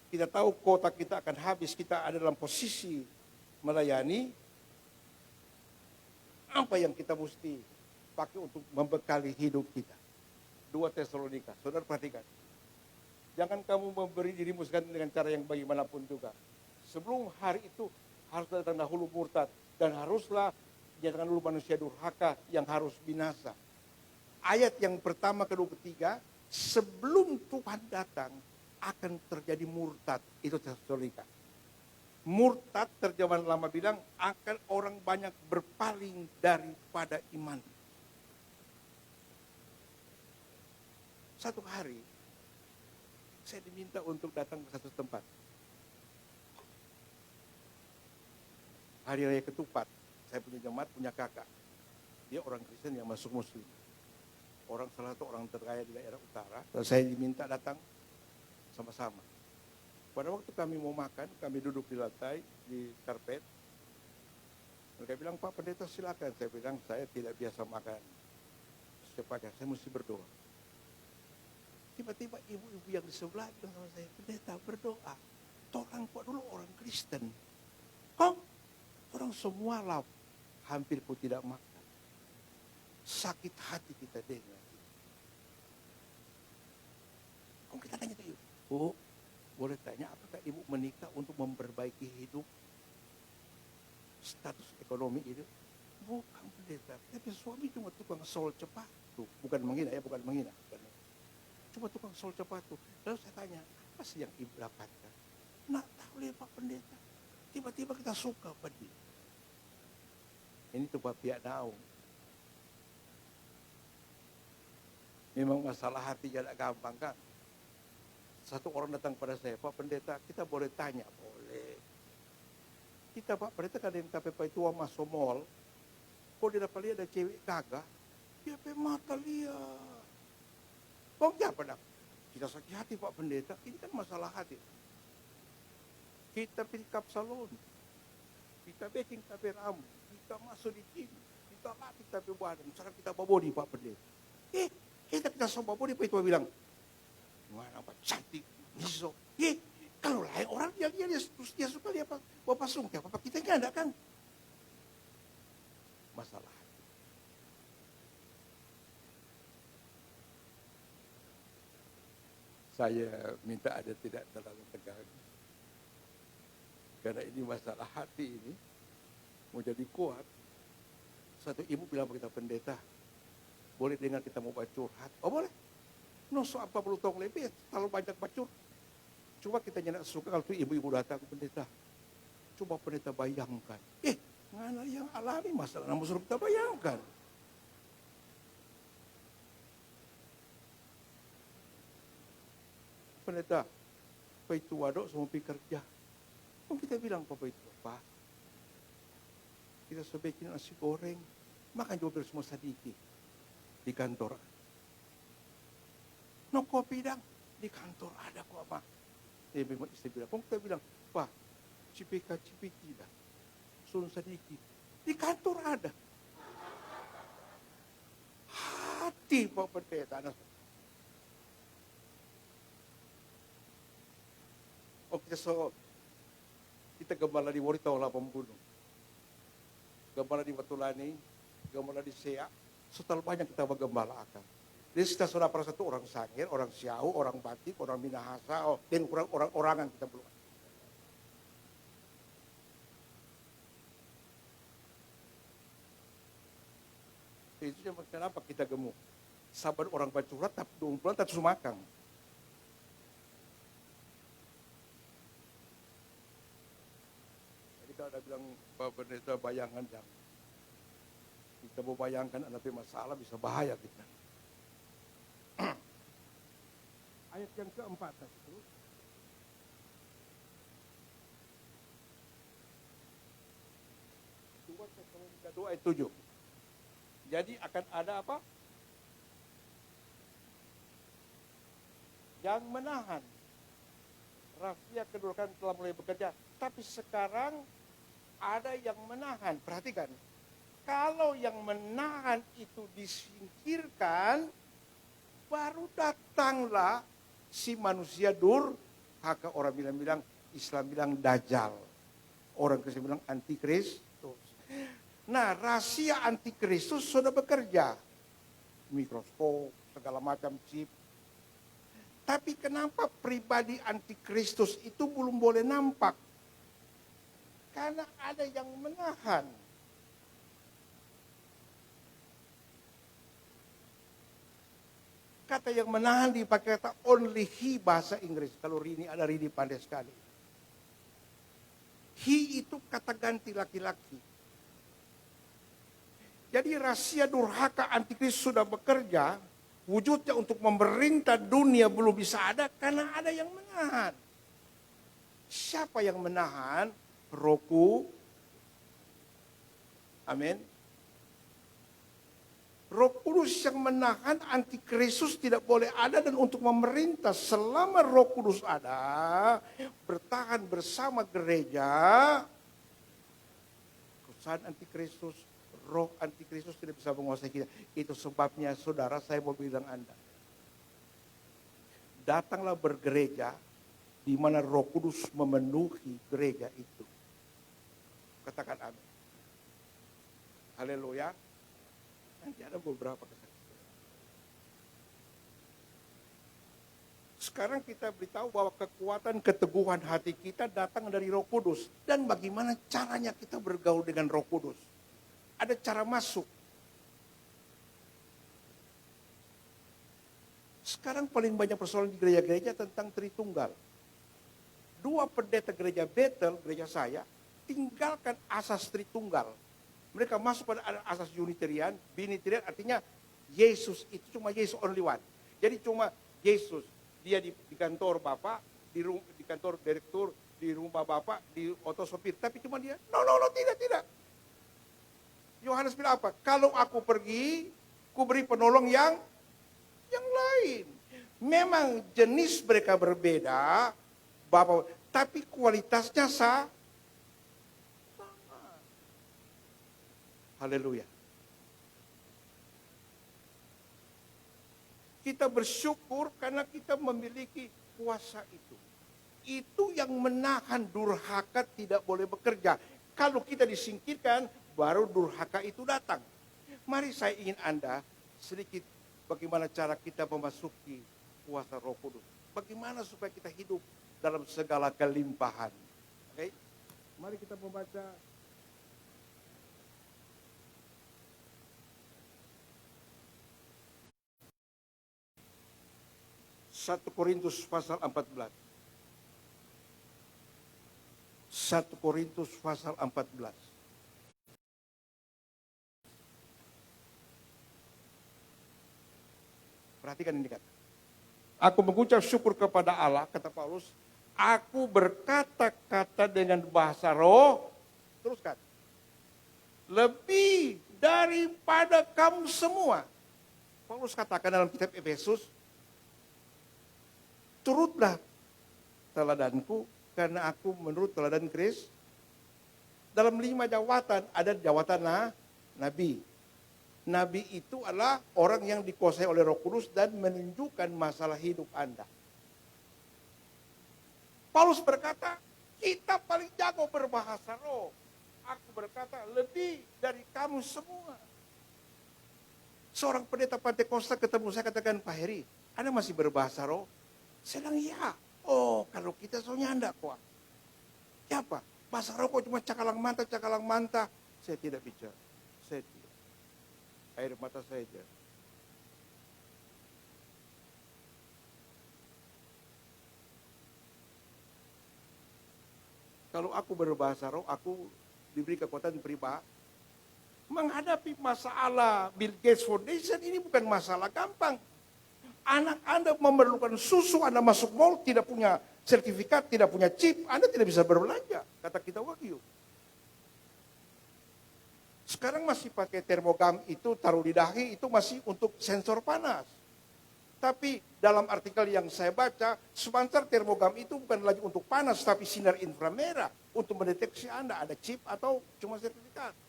[SPEAKER 2] kita tahu kota kita akan habis, kita ada dalam posisi melayani, apa yang kita mesti pakai untuk membekali hidup kita. 2 Tesalonika, saudara perhatikan. Jangan kamu memberi dirimu dengan cara yang bagaimanapun juga. Sebelum hari itu harus datang dahulu murtad. Dan haruslah jangan dulu manusia durhaka yang harus binasa. Ayat yang pertama, kedua, ketiga, sebelum Tuhan datang akan terjadi murtad. Itu Tesalonika. Murtad terjemahan lama bilang akan orang banyak berpaling daripada iman. Satu hari saya diminta untuk datang ke satu tempat. Hari Raya Ketupat, saya punya jemaat, punya kakak. Dia orang Kristen yang masuk Muslim. Salah satu orang terkaya di daerah utara. Dan saya diminta datang sama-sama. Pada waktu kami mau makan, kami duduk di lantai, di karpet. Mereka bilang, Pak Pendeta silakan. Saya bilang, saya tidak biasa makan sepakat, saya mesti berdoa. Tiba-tiba ibu-ibu yang di sebelah bilang sama saya, Pendeta berdoa. Tolong kok dulu orang Kristen. Kok? Orang semua lah hampir pun tidak makan. Sakit hati kita dengar. Kalau kita tanya ke ibu, Bu, Boleh tanya, apakah ibu menikah untuk memperbaiki hidup, status ekonomi itu? Bukan pendeta, tapi suami cuma tukang sol sepatu. Bukan menghina ya, bukan menghina. Cuma tukang sol sepatu. Lalu saya tanya, apa sih yang ibu dapatkan? Nah, tahu lihat Pak Pendeta. Tiba-tiba kita suka pada dia. Ini tuh Pak pihak naung. Memang masalah hati tidak gampang kan. Satu orang datang pada saya, Pak Pendeta, kita boleh tanya? Boleh. Kita Pak Pendeta kadang tapi Pak itu masuk mall, kok dia dapat lihat ada cewek gagah, dia pe mata lihat. Kok apa dah? Kita sakit hati Pak Pendeta, ini kan masalah hati. Kita pergi kapsalon, kita baking tapi rambut, kita masuk di gym, kita latih tapi badan, sekarang kita babodi Pak Pendeta. Kita sama babodi Pak itu bilang, mana Pak cantik, miso. Kalau lain orang dia suka lihat Bapak sungkai, Bapak kita nggak ada kan? Masalah. Saya minta ada tidak terlalu tegang. Karena ini masalah hati ini mau jadi kuat. Satu ibu bilang kita pendeta, boleh dengar kita mau curhat? Oh boleh. So 40 tahun lebih, terlalu banyak bacur. Coba kita nyenak suka kalau tuh ibu-ibu datang ke pendeta. Coba pendeta bayangkan. Mana yang alami masalah, namun suruh kita bayangkan. Pendeta, Pak itu wadok semua pergi kerja. Kok kita bilang Pak itu apa? Kita sebaiknya nasi goreng, makan juga semua sedikit di kantor. No kopi dang di kantor ada kok apa? Memang istri bilang, kok kita bilang, Pak, cipika-cipiki dah, sun sedikit di kantor ada. Hati Pak Pendeta. Oh kita gembala di Wori tahun 80. Gembala di Batulani, gembala di Sea, setelah banyak kita bergembala akan. Jadi kita sudah pada satu orang Sangir, orang Siau, orang Batik, orang Minahasa, dan orang-orangan kita belum. Itu kenapa kita gemuk? Sabar orang bacurat, tapi dumpulan tak sumakang. Jadi kalau ada bilang, Pak Pendeta bayangan jangan. Kita mau bayangkan ada masalah bisa bahaya kita. Ayat yang keempat itu. Tesalonika 2 ayat 7. Jadi akan ada apa? Yang menahan. Rahasia kedudukan telah mulai bekerja. Tapi sekarang ada yang menahan. Perhatikan. Kalau yang menahan itu disingkirkan, baru datanglah si manusia durhaka. Orang bilang Islam bilang dajjal. Orang Kristen bilang antikristus. Nah, rahasia antikristus sudah bekerja. Mikroskop, segala macam chip. Tapi kenapa pribadi antikristus itu belum boleh nampak? Karena ada yang menahan. Kata yang menahan dipakai kata only he bahasa Inggris. Kalau Rini ada Rini pandai sekali. He itu kata ganti laki-laki. Jadi rahasia durhaka antikristus sudah bekerja. Wujudnya untuk memerintah dunia belum bisa ada karena ada yang menahan. Siapa yang menahan? Roku. Amin. Roh Kudus yang menahan antikristus tidak boleh ada dan untuk memerintah selama Roh Kudus ada, bertahan bersama gereja, kesusahan antikristus, roh antikristus tidak bisa menguasai kita. Itu sebabnya saudara saya mau bilang Anda, datanglah bergereja di mana Roh Kudus memenuhi gereja itu. Katakan amin. Haleluya. Nanti ada beberapa kesaksian. Sekarang kita beritahu bahwa kekuatan keteguhan hati kita datang dari Roh Kudus. Dan bagaimana caranya kita bergaul dengan Roh Kudus? Ada cara masuk. Sekarang paling banyak persoalan di gereja-gereja tentang Tritunggal. 2 pendeta gereja Bethel, gereja saya, tinggalkan asas Tritunggal. Mereka masuk pada asas Unitarian, Binitarian, artinya Yesus itu cuma Yesus only one. Jadi cuma Yesus. Dia di kantor Bapak, di kantor direktur, di rumah Bapak, di oto sopir. Tapi cuma dia, no, tidak. Yohanes bilang apa? Kalau aku pergi, ku beri penolong yang lain. Memang jenis mereka berbeda, Bapak, tapi kualitasnya sama. Haleluya. Kita bersyukur karena kita memiliki kuasa itu. Itu yang menahan durhaka tidak boleh bekerja. Kalau kita disingkirkan, baru durhaka itu datang. Mari saya ingin Anda sedikit bagaimana cara kita memasuki kuasa Roh Kudus. Bagaimana supaya kita hidup dalam segala kelimpahan. Oke? Mari kita membaca 1 Korintus pasal 14. 1 Korintus pasal 14. Perhatikan ini kata. Aku mengucap syukur kepada Allah, kata Paulus. Aku berkata-kata dengan bahasa roh. Teruskan. Lebih daripada kamu semua. Paulus katakan dalam kitab Efesus. Turutlah teladanku karena aku menurut teladan Kristus. Dalam 5 jawatan ada jawatan nabi. Nabi itu adalah orang yang dikuasai oleh Roh Kudus dan menunjukkan masalah hidup Anda. Paulus berkata, kita paling jago berbahasa roh. Aku berkata, lebih dari kamu semua. Seorang pendeta Pantekosta ketemu saya katakan, Pak Heri, Anda masih berbahasa roh? Saya bilang, ya. Oh, kalau kita soalnya Anda kuat. Ya apa? Bahasa roh kok cuma cakalang manta. Saya tidak bicara. Saya tidak. Air mata saya aja. Kalau aku berbahasa roh, aku diberi kekuatan pribadi. Menghadapi masalah Bill Gates Foundation ini bukan masalah gampang. Anak Anda memerlukan susu, Anda masuk mall, tidak punya sertifikat, tidak punya chip, Anda tidak bisa berbelanja, kata kita Wagyu. Sekarang masih pakai termogam itu, taruh di dahi, itu masih untuk sensor panas. Tapi dalam artikel yang saya baca, sponsor termogam itu bukan lagi untuk panas, tapi sinar inframerah, untuk mendeteksi Anda ada chip atau cuma sertifikat.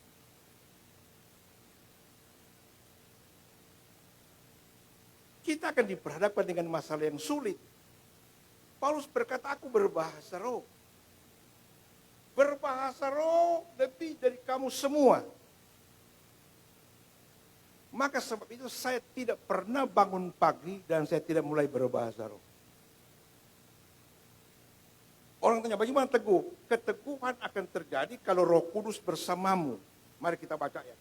[SPEAKER 2] Kita akan diperhadapkan dengan masalah yang sulit. Paulus berkata, aku berbahasa roh. Berbahasa roh lebih dari kamu semua. Maka sebab itu saya tidak pernah bangun pagi dan saya tidak mulai berbahasa roh. Orang tanya, bagaimana teguh? Keteguhan akan terjadi kalau Roh Kudus bersamamu. Mari kita baca ya.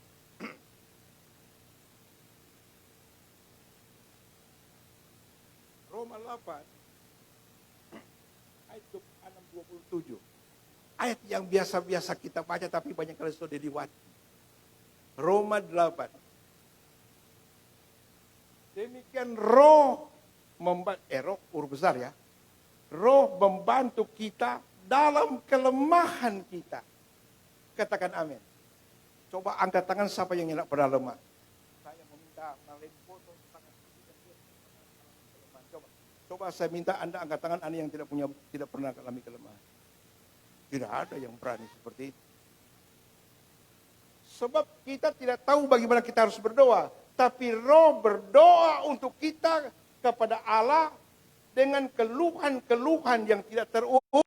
[SPEAKER 2] Roma 8 ayat 6:27. Ayat yang biasa-biasa kita baca tapi banyak kali sudah dilewati. Roma 8. Demikian roh roh huruf besar ya. Roh membantu kita dalam kelemahan kita. Katakan amin. Coba angkat tangan siapa yang tidak pernah lemah. Saya meminta nalin foto tangan. Coba saya minta Anda angkat tangan Anda yang tidak pernah alami kelemahan. Tidak ada yang berani seperti itu. Sebab kita tidak tahu bagaimana kita harus berdoa. Tapi roh berdoa untuk kita kepada Allah dengan keluhan-keluhan yang tidak terurus.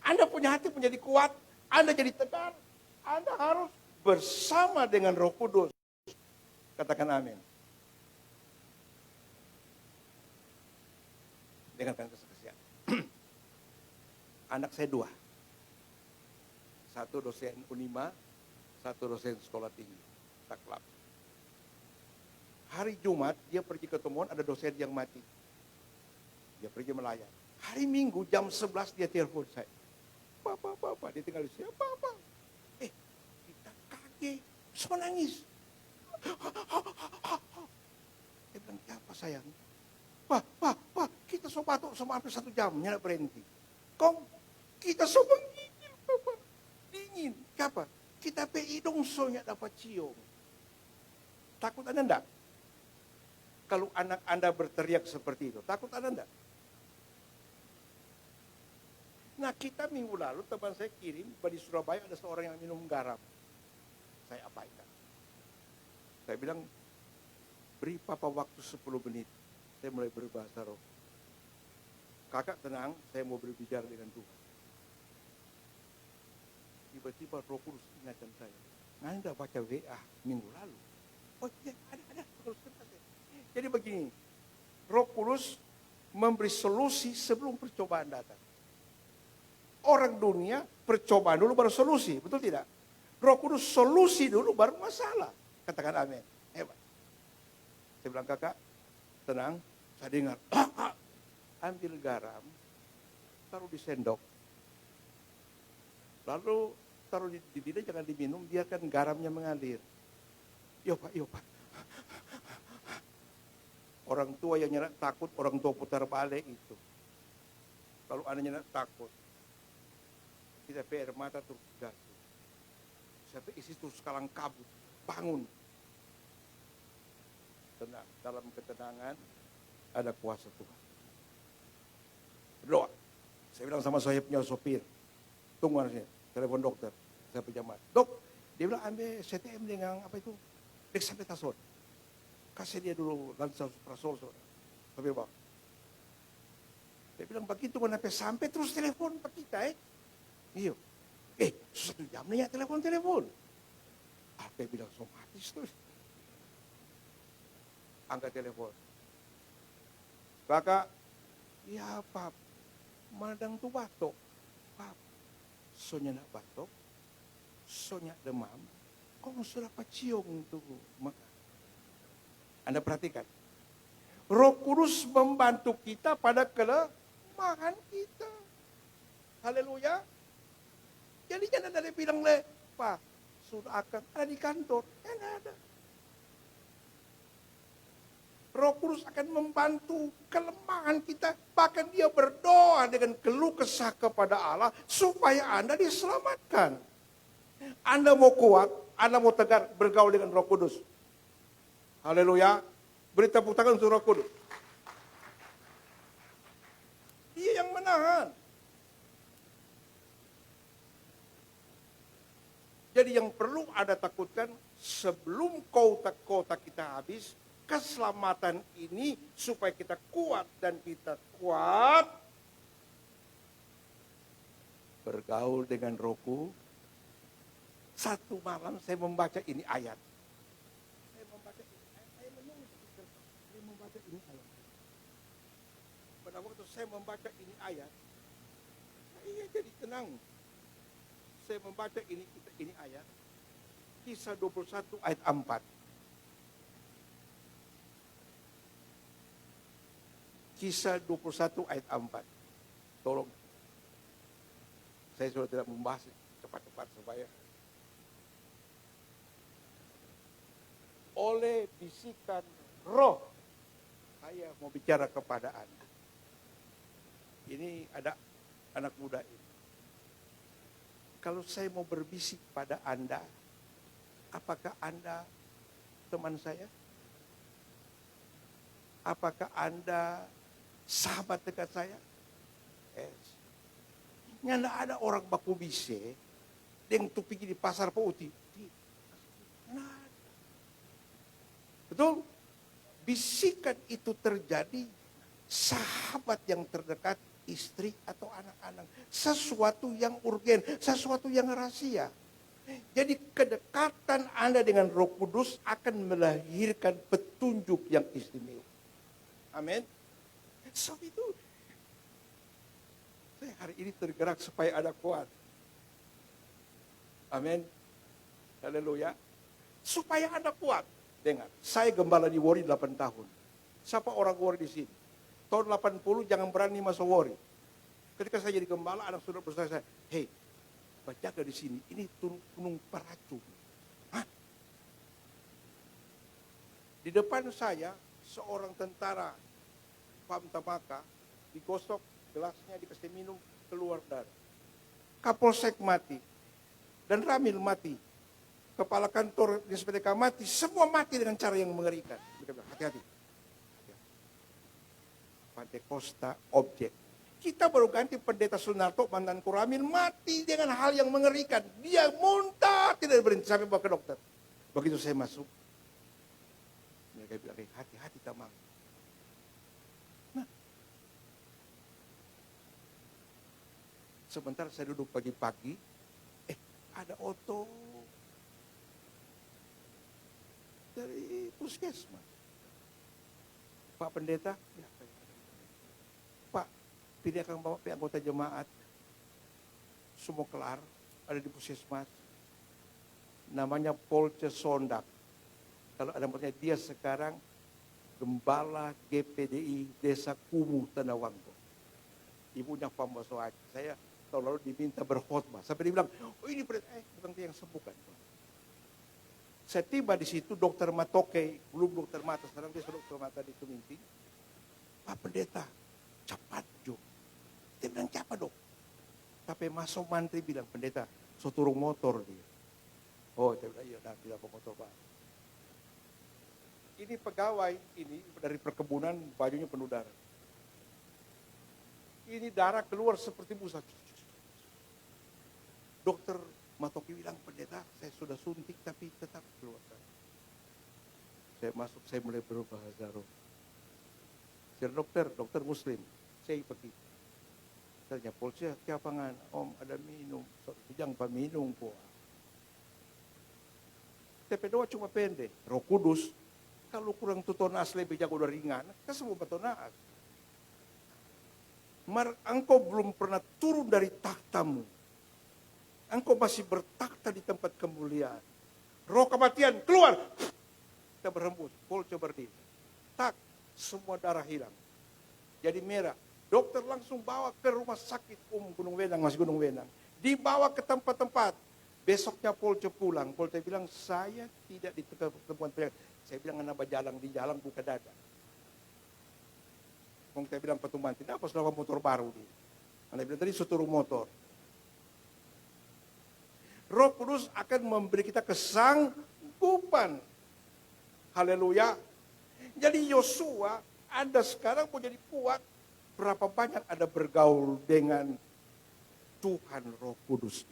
[SPEAKER 2] Anda punya hati menjadi kuat. Anda jadi tegar. Anda harus bersama dengan Roh Kudus. Katakan amin. dengarkan kesaksian. Anak saya 2. Satu dosen Unima, satu dosen sekolah tinggi, taklap. Hari Jumat dia pergi ketemuan, ada dosen yang mati. Dia pergi melayat. Hari Minggu jam 11 dia telepon saya. Papa, dia tinggal di sini. Papa, kita kaget, semua nangis. Dia bilang, apa sayang? Pak, kita so batuk sama hampir 1 jam, nyala berhenti. Kong, kita so menggigil, Papa. Dingin, apa? Kita pe hidung sonya dapat cium. Takut Anda enggak? Kalau anak Anda berteriak seperti itu, takut Anda enggak? Nah, kita minggu lalu teman saya kirim di Surabaya ada seorang yang minum garam. Saya abaikan. Saya bilang, beri Papa waktu 10 menit. Saya mulai berbahasa roh. Kakak tenang, saya mau berbicara dengan Tuhan. Tiba-tiba Roh Kudus ingatkan saya. Anda baca WA minggu lalu. Oh iya, ada. Jadi begini, Roh Kudus memberi solusi sebelum percobaan datang. Orang dunia percobaan dulu baru solusi, betul tidak? Roh Kudus solusi dulu baru masalah. Katakan amin. Hebat. Saya bilang, kakak, tenang, saya dengar. Ambil garam, taruh di sendok. Lalu taruh di lidah, jangan diminum, biarkan garamnya mengalir. Yo pak. Orang tua yang nyerah takut, orang tua putar balik itu. Kalau anak nyerah takut, kita air mata terus jatuh. Sampai isi terus kalang kabut, bangun. Tenang, dalam ketenangan ada kuasa Tuhan. Berdoa. Saya bilang sama saya punya sopir, tunggu anaknya, telepon dokter, saya pejabat. Dok, dia bilang ambil CTM dengan apa itu, dexamethasone. Kasih dia dulu lansoprazol, sopir bawa. Dia bilang begitu sampai terus telepon pak kita Iya. 1 jam nih ya telepon. Apa bilang somatis terus. Angkat telepon. Kakak, ya pap, madang tu batok. Pap, sonya nak batok, sonya demam, kau sudah paciong tu. Maka, Anda perhatikan. Roh Kudus membantu kita pada kelemahan kita. Haleluya. Jadi jangan ada bilang Pak, sudah akan ada di kantor. Kan ada. Roh Kudus akan membantu kelemahan kita. Bahkan dia berdoa dengan keluh kesah kepada Allah supaya Anda diselamatkan. Anda mau kuat, Anda mau tegar, bergaul dengan Roh Kudus. Haleluya. Beri tepuk tangan untuk Roh Kudus. Dia yang menahan. Jadi yang perlu Anda takutkan sebelum kota kita habis, keselamatan ini supaya kita kuat dan kita kuat bergaul dengan Rohku. Satu malam saya membaca ini ayat. Saya membaca ini ayat. Pada waktu saya membaca ini ayat, saya jadi tenang. Saya membaca ini ayat. Kisah 21 ayat 4. Kisah 21 ayat 4. Tolong. Saya sudah tidak membahas cepat-cepat supaya. Oleh bisikan roh, saya mau bicara kepada Anda. Ini ada anak muda ini. Kalau saya mau berbisik pada Anda, apakah Anda teman saya? Apakah Anda sahabat dekat saya? Nggak ada orang baku bise, yang tu pergi di pasar putih. Nah, betul? Bisikan itu terjadi sahabat yang terdekat, istri atau anak-anak. Sesuatu yang urgen, sesuatu yang rahasia. Jadi kedekatan Anda dengan Roh Kudus akan melahirkan petunjuk yang istimewa. Amin. Sebab itu Saya hari ini tergerak supaya ada kuat. Amin. Haleluya. Supaya ada kuat. Dengar, saya gembala di Wori 8 tahun. Siapa orang Wori di sini? Tahun 80 jangan berani masuk Wori. Ketika saya jadi gembala, anak saudara bertanya saya, hei, baca di sini, ini gunung Paracu. Hah? Di depan saya, seorang tentara Pam Tamaka, digosok gelasnya, dikasih minum, keluar darah. Kapolsek mati, dan Ramil mati. Kepala kantor di SPTK mati, semua mati dengan cara yang mengerikan. Hati-hati. Pantai Kosta objek. Kita baru ganti pendeta Sunarto, mantan Kuramil, mati dengan hal yang mengerikan. Dia muntah, tidak berhenti sampai bawa ke dokter. Begitu saya masuk, mereka bilang, hati-hati Tamang. Nah, sebentar saya duduk pagi-pagi, ada oto dari puskesmas. Pak Pendeta, ya, Pak, pilih akan bawa pihak anggota jemaat, semua kelar, ada di puskesmas. Namanya Polce Sondak. Kalau ada maksudnya, dia sekarang Gembala GPDI Desa Kumu Tanawangko. Ibunya Pambasoaci. Saya tahun lalu diminta berkhotbah. Sampai dia bilang, oh ini bukan dia yang sembuhkan. Saya tiba di situ, dokter Matoke, belum dokter mata, sekarang dia dokter mata di Tuminting. Pak Pendeta, cepat Jo. Dia bilang, cepat dok. Tapi masuk mantri bilang, pendeta, so turun motor dia. Oh, dia bilang, iya, tidak bawa motor Pak. Ini pegawai, ini dari perkebunan, bajunya penuh darah. Ini darah keluar seperti busa. Dokter Matoki bilang, pendeta, saya sudah suntik tapi tetap keluar. Saya masuk, saya mulai berbahasa roh. Saya dokter muslim. Saya pergi. Tanya, polisi, siapa ngan? Om, ada minum. Jangan minum po. TP2 cuma pendek. Roh Kudus, kalau kurang tutonas lebih jago dari ringan, kan semua batonas. Engkau belum pernah turun dari takhtamu. Engkau masih bertakhta di tempat kemuliaan. Roh kematian, keluar. Kita berhembus, polce berdiri. Tak, semua darah hilang. Jadi merah. Dokter langsung bawa ke rumah sakit Gunung Wenang, masih Gunung Wenang. Dibawa ke tempat-tempat. Besoknya polce pulang. Polce bilang, saya tidak di temuan penyakit. Saya bilang, kenapa jalan di jalan buka dada. Polce bilang, petuman, tidak apa selama motor baru dia. Anda bilang tadi seturun motor. Roh Kudus akan memberi kita kesanggupan. Haleluya. Jadi Yosua, Anda sekarang mau jadi kuat. Berapa banyak Anda bergaul dengan Tuhan Roh Kudus.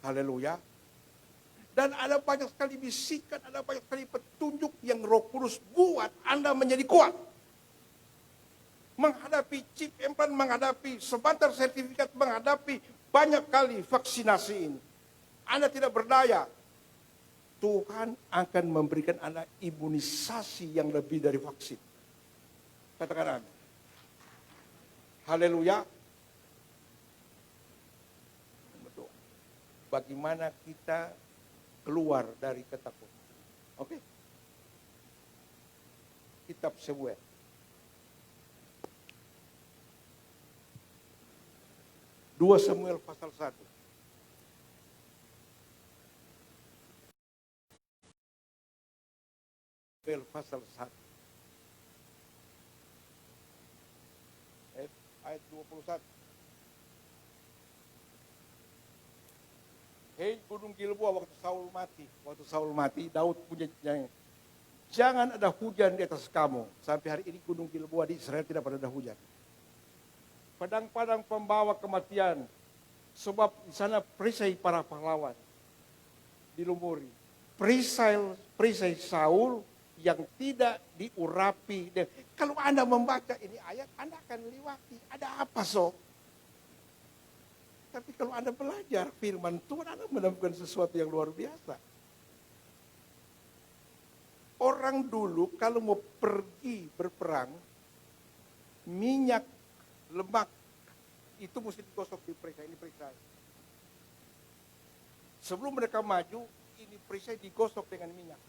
[SPEAKER 2] Haleluya. Dan ada banyak sekali bisikan, ada banyak sekali petunjuk yang Roh Kudus buat Anda menjadi kuat. Menghadapi chip implant, menghadapi sebentar sertifikat, menghadapi banyak kali vaksinasi ini. Anda tidak berdaya. Tuhan akan memberikan Anda imunisasi yang lebih dari vaksin. Katakan amin. Haleluya. Bagaimana kita keluar dari ketakutan. Oke. Kitab Samuel. Dua Samuel pasal 1. Pasal 1. Ayat 21. Hei Gunung Gilboa, waktu Saul mati, Daud punya nyanyi. Jangan ada hujan di atas kamu. Sampai hari ini Gunung Gilboa di Israel tidak pernah ada hujan. Padang-padang pembawa kematian. Sebab di sana perisai para pahlawan. Dilumuri. Perisai Saul yang tidak diurapi. Kalau Anda membaca ini ayat, Anda akan lewati. Ada apa so? Tapi kalau Anda belajar firman Tuhan, Anda menemukan sesuatu yang luar biasa. Orang dulu kalau mau pergi berperang, minyak, lemak, Itu mesti digosok di perisai, ini perisai. Sebelum mereka maju, ini perisai digosok dengan minyak.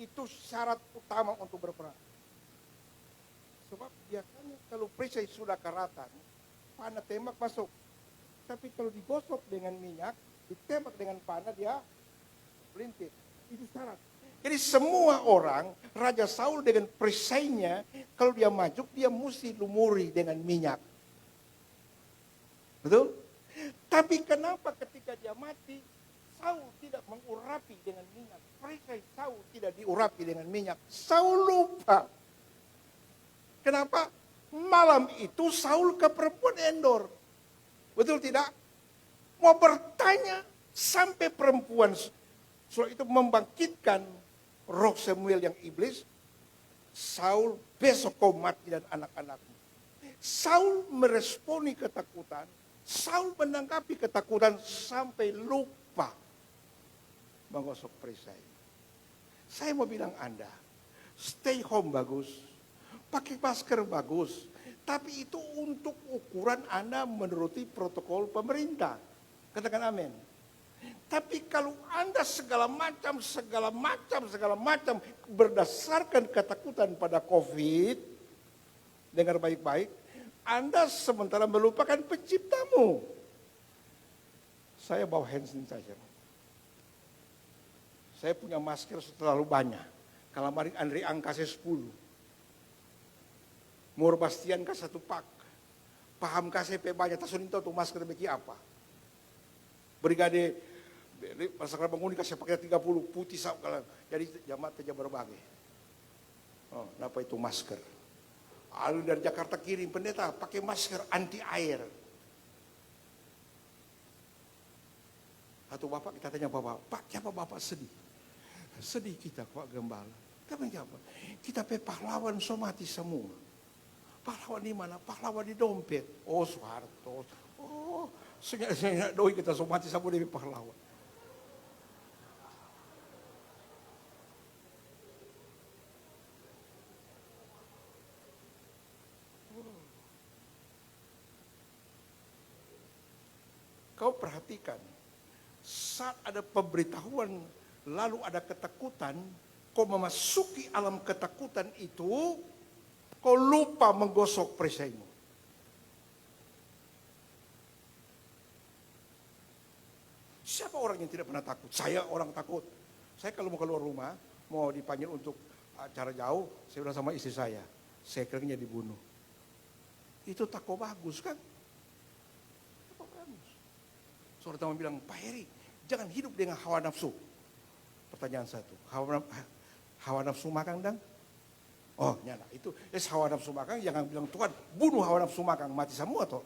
[SPEAKER 2] Itu syarat utama untuk berperang. Sebab biasanya kalau perisai sudah karatan, panah tembak masuk. Tapi kalau digosok dengan minyak, ditembak dengan panah, dia melintir. Itu syarat. Jadi semua orang, Raja Saul dengan perisainya, kalau dia maju, dia mesti lumuri dengan minyak. Betul? Tapi kenapa ketika dia mati, Saul tidak mengurapi dengan minyak. Perisai Saul tidak diurapi dengan minyak. Saul lupa. Kenapa? Malam itu Saul ke perempuan Endor. Betul tidak? Mau bertanya sampai perempuan soal itu membangkitkan roh Samuel yang iblis. Saul, besok kau mati dan anak-anakmu. Saul meresponi ketakutan. Saul menanggapi ketakutan sampai lupa menggosok perisai. Saya mau bilang Anda, stay home bagus, pakai masker bagus, tapi itu untuk ukuran Anda menuruti protokol pemerintah. Katakan amin. Tapi kalau Anda segala macam berdasarkan ketakutan pada COVID, dengar baik-baik, Anda sementara melupakan penciptamu. Saya bawa hand sanitizer. Saya punya masker terlalu banyak. Kalau kemarin Andri angka saya 10. Mur Bastian ka 1 pak. Paham ka saya banyak. Tasun itu tuh masker beki apa. Brigade masyarakat Bangun kasih pakai 30 putih sak kalau jadi jamaah aja berbagai. Oh, kenapa itu masker? Lalu dari Jakarta kirim pendeta pakai masker anti air. Satu bapak kita tanya bapak, Pak, siapa bapak sedih? Sedih kita Pak Gembala. Tapi apa? Kita pahlawan somati semua. Pahlawan di mana? Pahlawan di dompet. Oh Soeharto. Oh, senyap doi kita somati semua dari pahlawan. Kau perhatikan, saat ada pemberitahuan, lalu ada ketakutan, kau memasuki alam ketakutan itu, kau lupa menggosok perisaimu. Siapa orang yang tidak pernah takut? Saya orang takut. Saya kalau mau keluar rumah, mau dipanggil untuk acara jauh, saya bilang sama istri saya keringnya dibunuh. Itu takut bagus kan? Seorang teman bilang, Pak Heri, jangan hidup dengan hawa nafsu. Pertanyaan satu, hawa nafsu makan dang? Oh, nyala. Itu hawa nafsu makan, jangan bilang Tuhan, bunuh hawa nafsu makan, mati semua toh.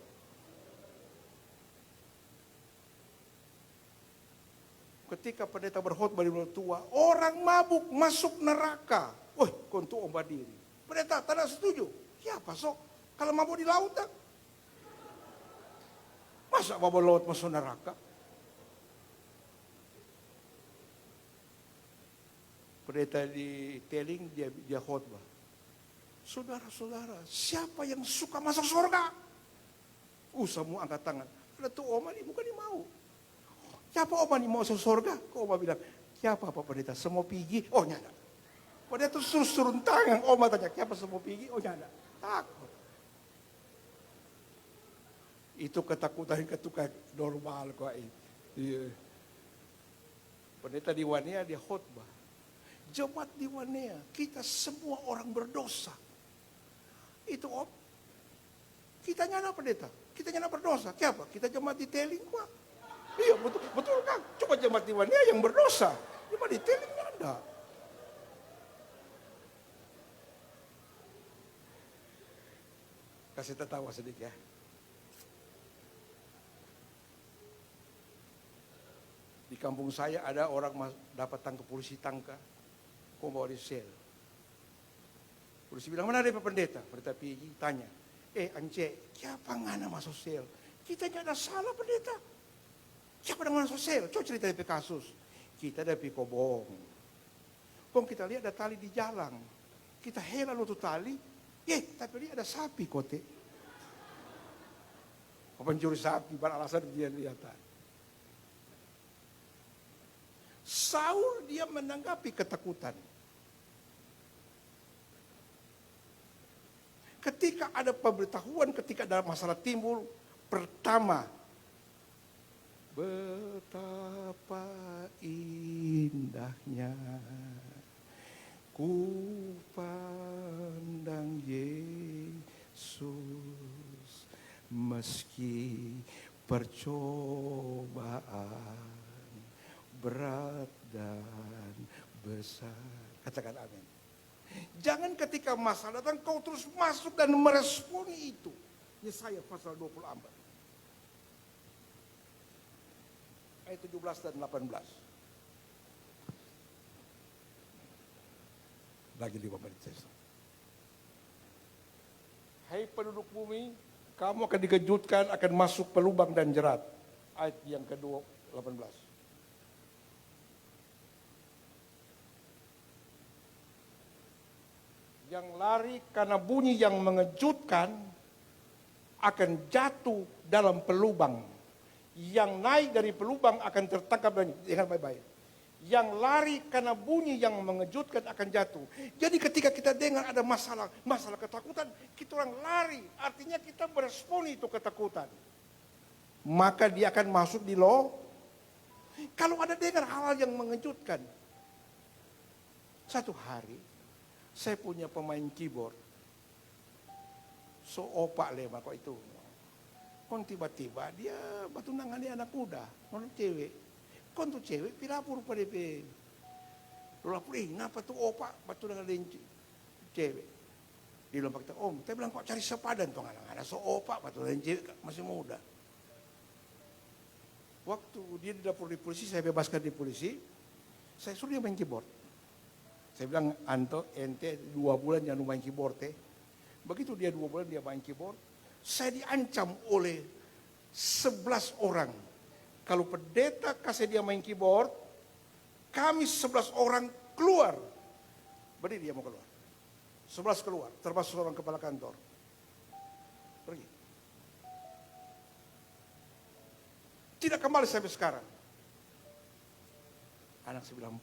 [SPEAKER 2] Ketika pendeta berkhotbah di bulan tua, orang mabuk masuk neraka. Woi, kontu ombak diri. Pendeta, tidak setuju. Siapa sok? Kalau mabuk di laut tak? Masa bawa laut masuk neraka? Pendeta di Teling dia khotbah. Saudara-saudara, siapa yang suka masuk surga? Semua angkat tangan. Ada tuh Oma ini bukan dia mau. Siapa Oma ini mau masuk surga? Kok Oma bilang, siapa Pak Pendeta? Semua pergi? Oh nyada. Pendeta tuh suruh turun tangan. Oma tanya, siapa semua pergi? Oh nyada. Takut. Itu ketakutan normal kok ini. Iya. Pendeta di Wanea dia khotbah. Jemaat di Wanea, kita semua orang berdosa. Itu Om. Kita nyana pendeta, kita nyana berdosa. Siapa? Kita jemaat di Teling kok. Iya betul kan? Coba jemaat di Wanea yang berdosa. Jemaat di Teling ada. Kasih tertawa sedikit ya. Di kampung saya ada orang dapat tangkap polisi tangkap, kau bawa di sel. Polisi bilang, mana ada Pak Pendeta? Pendeta pergi tanya, Ance, siapa ngana masuk sel? Kita nggak ada salah Pendeta. Siapa yang masuk sel? Coba cerita dari kasus. Kita dari kobong. Kong kita lihat ada tali di jalan. Kita heran untuk tali, tapi lihat ada sapi kote. pencuri sapi, beralasan dia kelihatan. Saul dia menanggapi ketakutan. Ketika ada pemberitahuan, ketika ada masalah timbul, pertama, betapa indahnya ku pandang Yesus meski percobaan berat dan besar. Katakan amin. Jangan ketika masalah datang kau terus masuk dan meresponi itu. Yesaya pasal 24. Ayat 17 dan 18. Lagi 5 menit saya. Hai penduduk bumi, kamu akan dikejutkan akan masuk ke lubang dan jerat. Ayat yang kedua 18. Yang lari karena bunyi yang mengejutkan akan jatuh dalam pelubang. Yang naik dari pelubang akan tertangkap dan dengar baik-baik. Yang lari karena bunyi yang mengejutkan akan jatuh. Jadi ketika kita dengar ada masalah ketakutan, kita orang lari. Artinya kita berespon itu ketakutan. Maka dia akan masuk di Kalau ada dengar hal-hal yang mengejutkan. Satu hari, saya punya pemain keyboard. So opak lema kok itu. Kon tiba-tiba dia batu nangani anak muda, non cewek. Kon tuh cewek pilapur pada DP. Lalu lapor, ngapa tuh opak batu nangani cewek. Dia bilang kita, om, saya bilang kok cari sepadan tuh anak-anak. So opak batu nangani cewek masih muda. Waktu dia di dapur di polisi, saya bebaskan di polisi. Saya suruh dia main keyboard. Saya bilang, Anto, ente 2 bulan jangan main keyboard. Begitu dia 2 bulan dia main keyboard, saya diancam oleh 11 orang. Kalau pendeta kasih dia main keyboard, kami 11 orang keluar. Berarti dia mau keluar. 11 keluar, termasuk seorang kepala kantor. Pergi. Tidak kembali sampai sekarang. Anak saya bilang,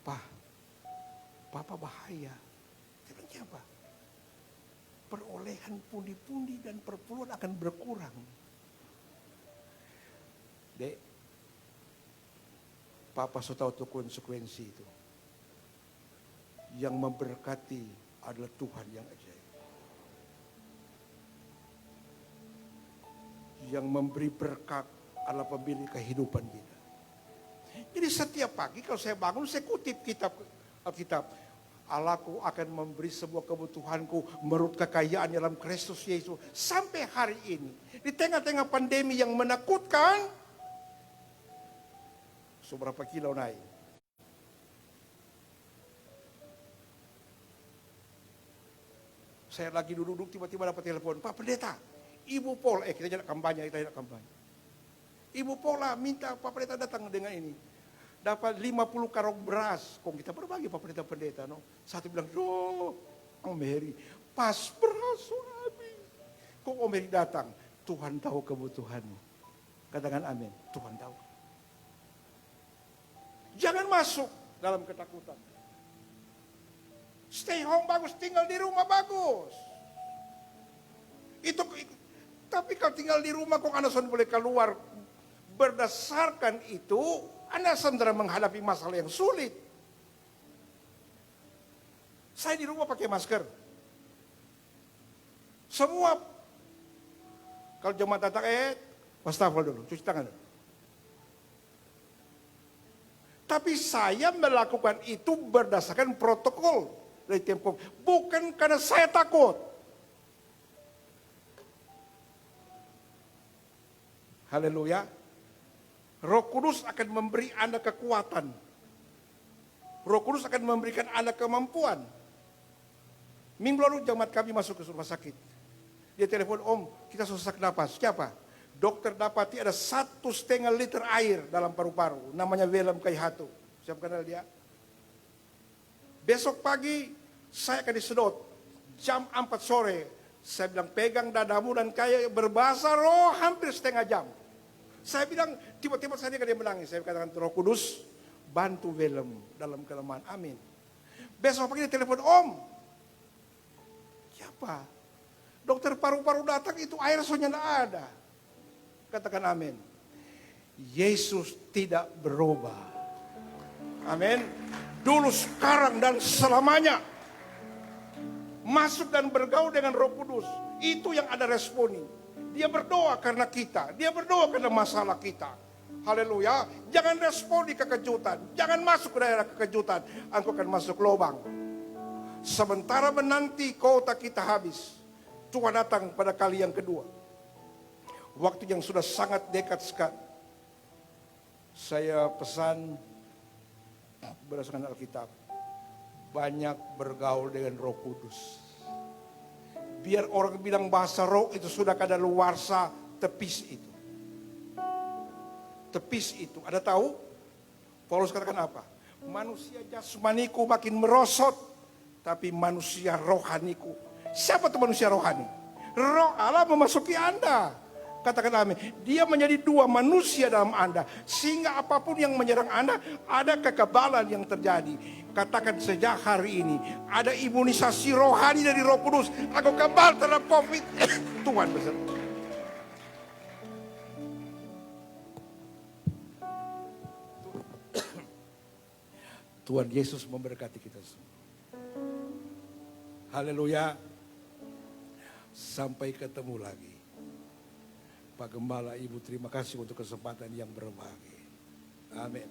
[SPEAKER 2] Papa bahaya. Saya bilang, apa? Perolehan pundi-pundi dan perpuluhan akan berkurang. Dek, Papa sudah tahu konsekuensi itu. Yang memberkati adalah Tuhan yang ajaib. Yang memberi berkat adalah pemilik kehidupan kita. Jadi setiap pagi kalau saya bangun, saya kutip Alkitab. Allahku akan memberi sebuah kebutuhanku menurut kekayaan dalam Kristus Yesus. Sampai hari ini, di tengah-tengah pandemi yang menakutkan, seberapa kilo naik. Saya lagi duduk tiba-tiba dapat telepon, Pak Pendeta, Ibu Pol, kita tidak kampanye. Ibu Pola minta Pak Pendeta datang dengan ini. Dapat 50 karung beras. Kok kita berbagi Pak Pendeta. No? Satu bilang, Om Heri, pas beras habis. Kok Om Heri datang? Tuhan tahu kebutuhanmu. Katakan amin. Tuhan tahu. Jangan masuk dalam ketakutan. Stay home bagus, tinggal di rumah bagus. Tapi kalau tinggal di rumah kok Anda boleh keluar. Berdasarkan itu, Anda sedang menghadapi masalah yang sulit. Saya di rumah pakai masker. Semua, kalau jemaat datang, wastafel dulu, cuci tangan dulu. Tapi saya melakukan itu berdasarkan protokol dari tempo, bukan karena saya takut. Haleluya. Roh Kudus akan memberi Anda kekuatan. Roh Kudus akan memberikan Anda kemampuan. Minggu lalu jemaat kami masuk ke rumah sakit. Dia telepon, Om, kita sesak napas. Siapa? Dokter dapati ada 1,5 liter air dalam paru-paru. Namanya Willem Kaihatu. Siapa kenal dia? Besok pagi saya akan disedot. Jam 4 sore. Saya bilang, pegang dadamu dan kayak berbahasa roh hampir setengah jam. Saya bilang, tiba-tiba saya dia menangis. Saya katakan, Roh Kudus, bantu Willem dalam kelemahan. Amin. Besok pagi dia telepon, Om. Siapa? Dokter paru-paru datang, itu air soalnya tidak ada. Katakan amin. Yesus tidak berubah. Amin. Dulu, sekarang, dan selamanya. Masuk dan bergaul dengan Roh Kudus. Itu yang ada responi. Dia berdoa karena kita. Dia berdoa karena masalah kita. Haleluya. Jangan responi kekejutan. Jangan masuk ke daerah kekejutan. Engkau akan masuk lubang. Sementara menanti kota kita habis, Tuhan datang pada kali yang kedua. Waktu yang sudah sangat dekat sekali. Saya pesan berdasarkan Alkitab, banyak bergaul dengan Roh Kudus. Biar orang bilang bahasa roh itu sudah kadaluarsa, tepis itu. Tepis itu. Ada tahu? Paulus katakan apa? Manusia jasmaniku makin merosot, tapi manusia rohaniku. Siapa itu manusia rohani? Roh Allah memasuki Anda. Katakan amin. Dia menjadi dua manusia dalam Anda. Sehingga apapun yang menyerang Anda, ada kekebalan yang terjadi. Katakan sejak hari ini, ada imunisasi rohani dari Roh Kudus. Aku kebal terhadap COVID. Tuhan beserta. Tuhan Yesus memberkati kita semua. Haleluya. Sampai ketemu lagi. Pak Gembala, Ibu, terima kasih untuk kesempatan yang berbahagia. Amin.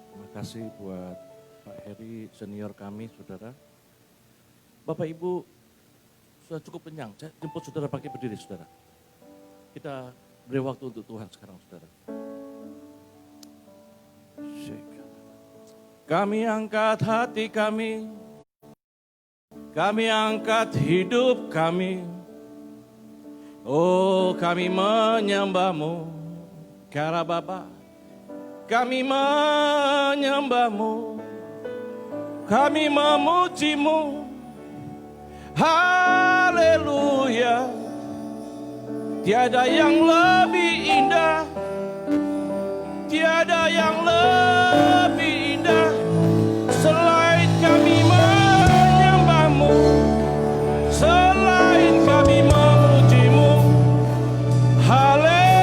[SPEAKER 3] Terima kasih buat Pak Heri, senior kami, saudara. Bapak Ibu, sudah cukup kenyang. Saya jemput saudara pakai berdiri, saudara. Kita beri waktu untuk Tuhan sekarang, saudara. Kami angkat hati kami angkat hidup kami. Oh, kami menyembah-Mu, Kara Bapa. Kami menyembah-Mu, kami memuji-Mu. Haleluya. Tiada yang lebih indah, tiada yang lebih indah selain kami menyembah-Mu, selain kami memuji-Mu. Haleluya.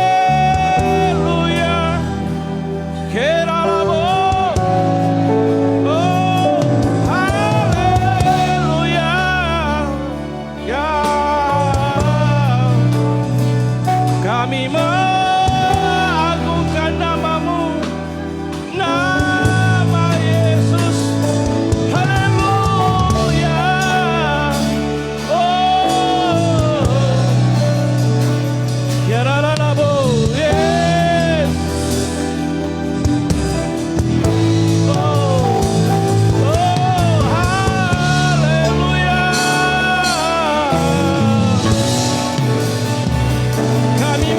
[SPEAKER 3] Keralabo. Oh, haleluya. Ya, kami mengagungkan nama-Mu, nama Yesus. Haleluya. Oh, keralabo. Yes. Oh, haleluya. Kami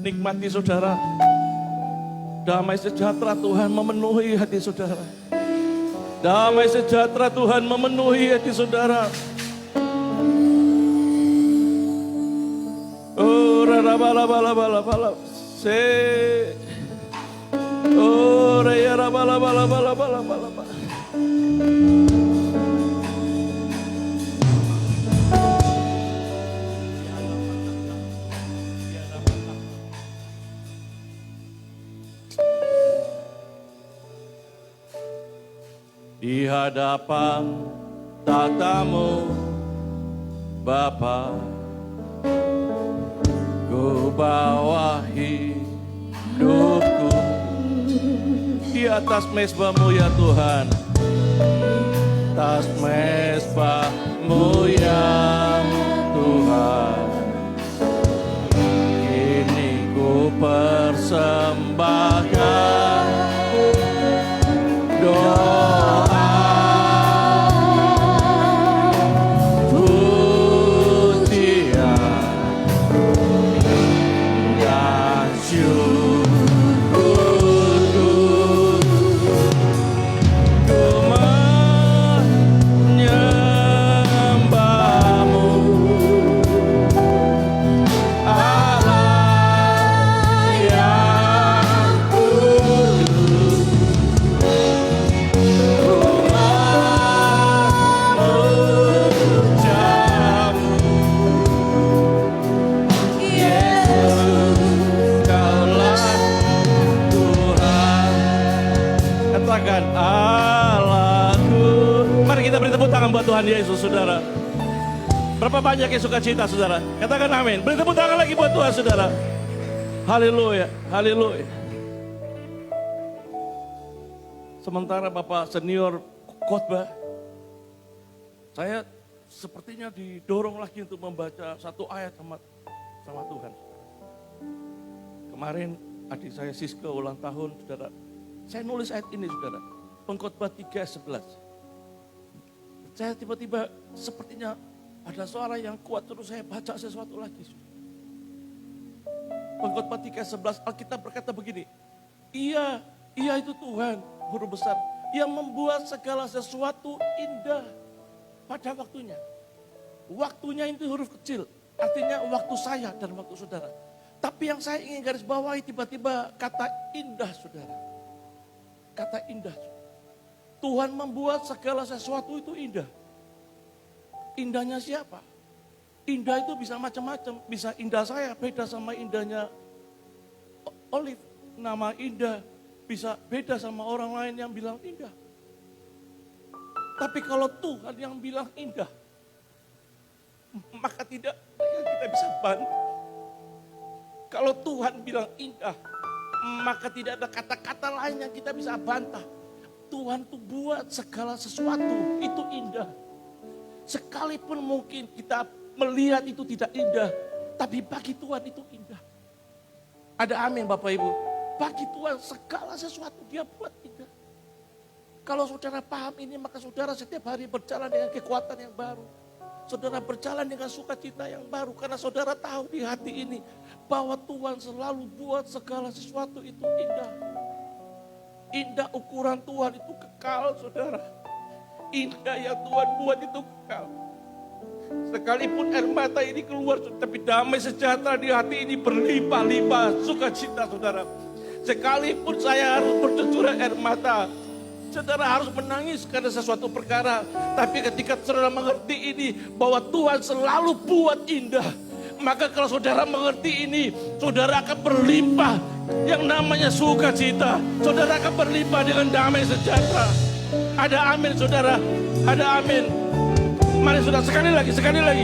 [SPEAKER 3] Nikmati saudara, damai sejahtera Tuhan memenuhi hati saudara. Damai sejahtera Tuhan memenuhi hati saudara. Oh, rala-bala-bala-bala-bala. Oh, raya-bala-bala-bala-bala-bala. Di hadapan tatamu Bapa, ku bawa hidupku di atas mezbamu ya Tuhan, atas mezbamu ya Tuhan. Kini ku persembahkan doa. Buat Tuhan Yesus, saudara. Berapa banyak yang suka cita, saudara? Katakan amin. Beri tepuk tangan lagi buat Tuhan, saudara. Haleluya, haleluya. Sementara Bapak senior khotbah, saya sepertinya didorong lagi untuk membaca satu ayat sama Tuhan. Kemarin adik saya Siska ulang tahun, saudara. Saya nulis ayat ini, saudara. Pengkhotbah 3:11. Saya tiba-tiba sepertinya ada suara yang kuat, terus saya baca sesuatu lagi. Pengkhotbah 3:11 Alkitab berkata begini, Ia itu Tuhan, huruf besar, yang membuat segala sesuatu indah pada waktunya. Waktunya itu huruf kecil, artinya waktu saya dan waktu saudara. Tapi yang saya ingin garis bawahi tiba-tiba kata indah, saudara. Kata indah. Tuhan membuat segala sesuatu itu indah. Indahnya siapa? Indah itu bisa macam-macam. Bisa indah saya beda sama indahnya Olive. Nama indah bisa beda sama orang lain yang bilang indah. Tapi kalau Tuhan yang bilang indah, maka tidak yang kita bisa bantu. Kalau Tuhan bilang indah, maka tidak ada kata-kata lain yang kita bisa bantah. Tuhan tuh buat segala sesuatu itu indah. Sekalipun mungkin kita melihat itu tidak indah, tapi bagi Tuhan itu indah. Ada amin Bapak Ibu. Bagi Tuhan segala sesuatu dia buat indah. Kalau saudara paham ini, maka saudara setiap hari berjalan dengan kekuatan yang baru. Saudara berjalan dengan sukacita yang baru. Karena saudara tahu di hati ini bahwa Tuhan selalu buat segala sesuatu itu indah. Indah ukuran Tuhan itu kekal, saudara. Indah yang Tuhan buat itu kekal. Sekalipun air mata ini keluar, tapi damai sejahtera di hati ini berlimpah-limpah sukacita, saudara. Sekalipun saya harus bercucuran air mata, saudara harus menangis karena sesuatu perkara. Tapi ketika saudara mengerti ini, bahwa Tuhan selalu buat indah, maka kalau saudara mengerti ini, saudara akan berlimpah yang namanya sukacita. Saudara akan berlimpah dengan damai sejahtera. Ada amin, saudara. Ada amin. Mari saudara, sekali lagi, saudara.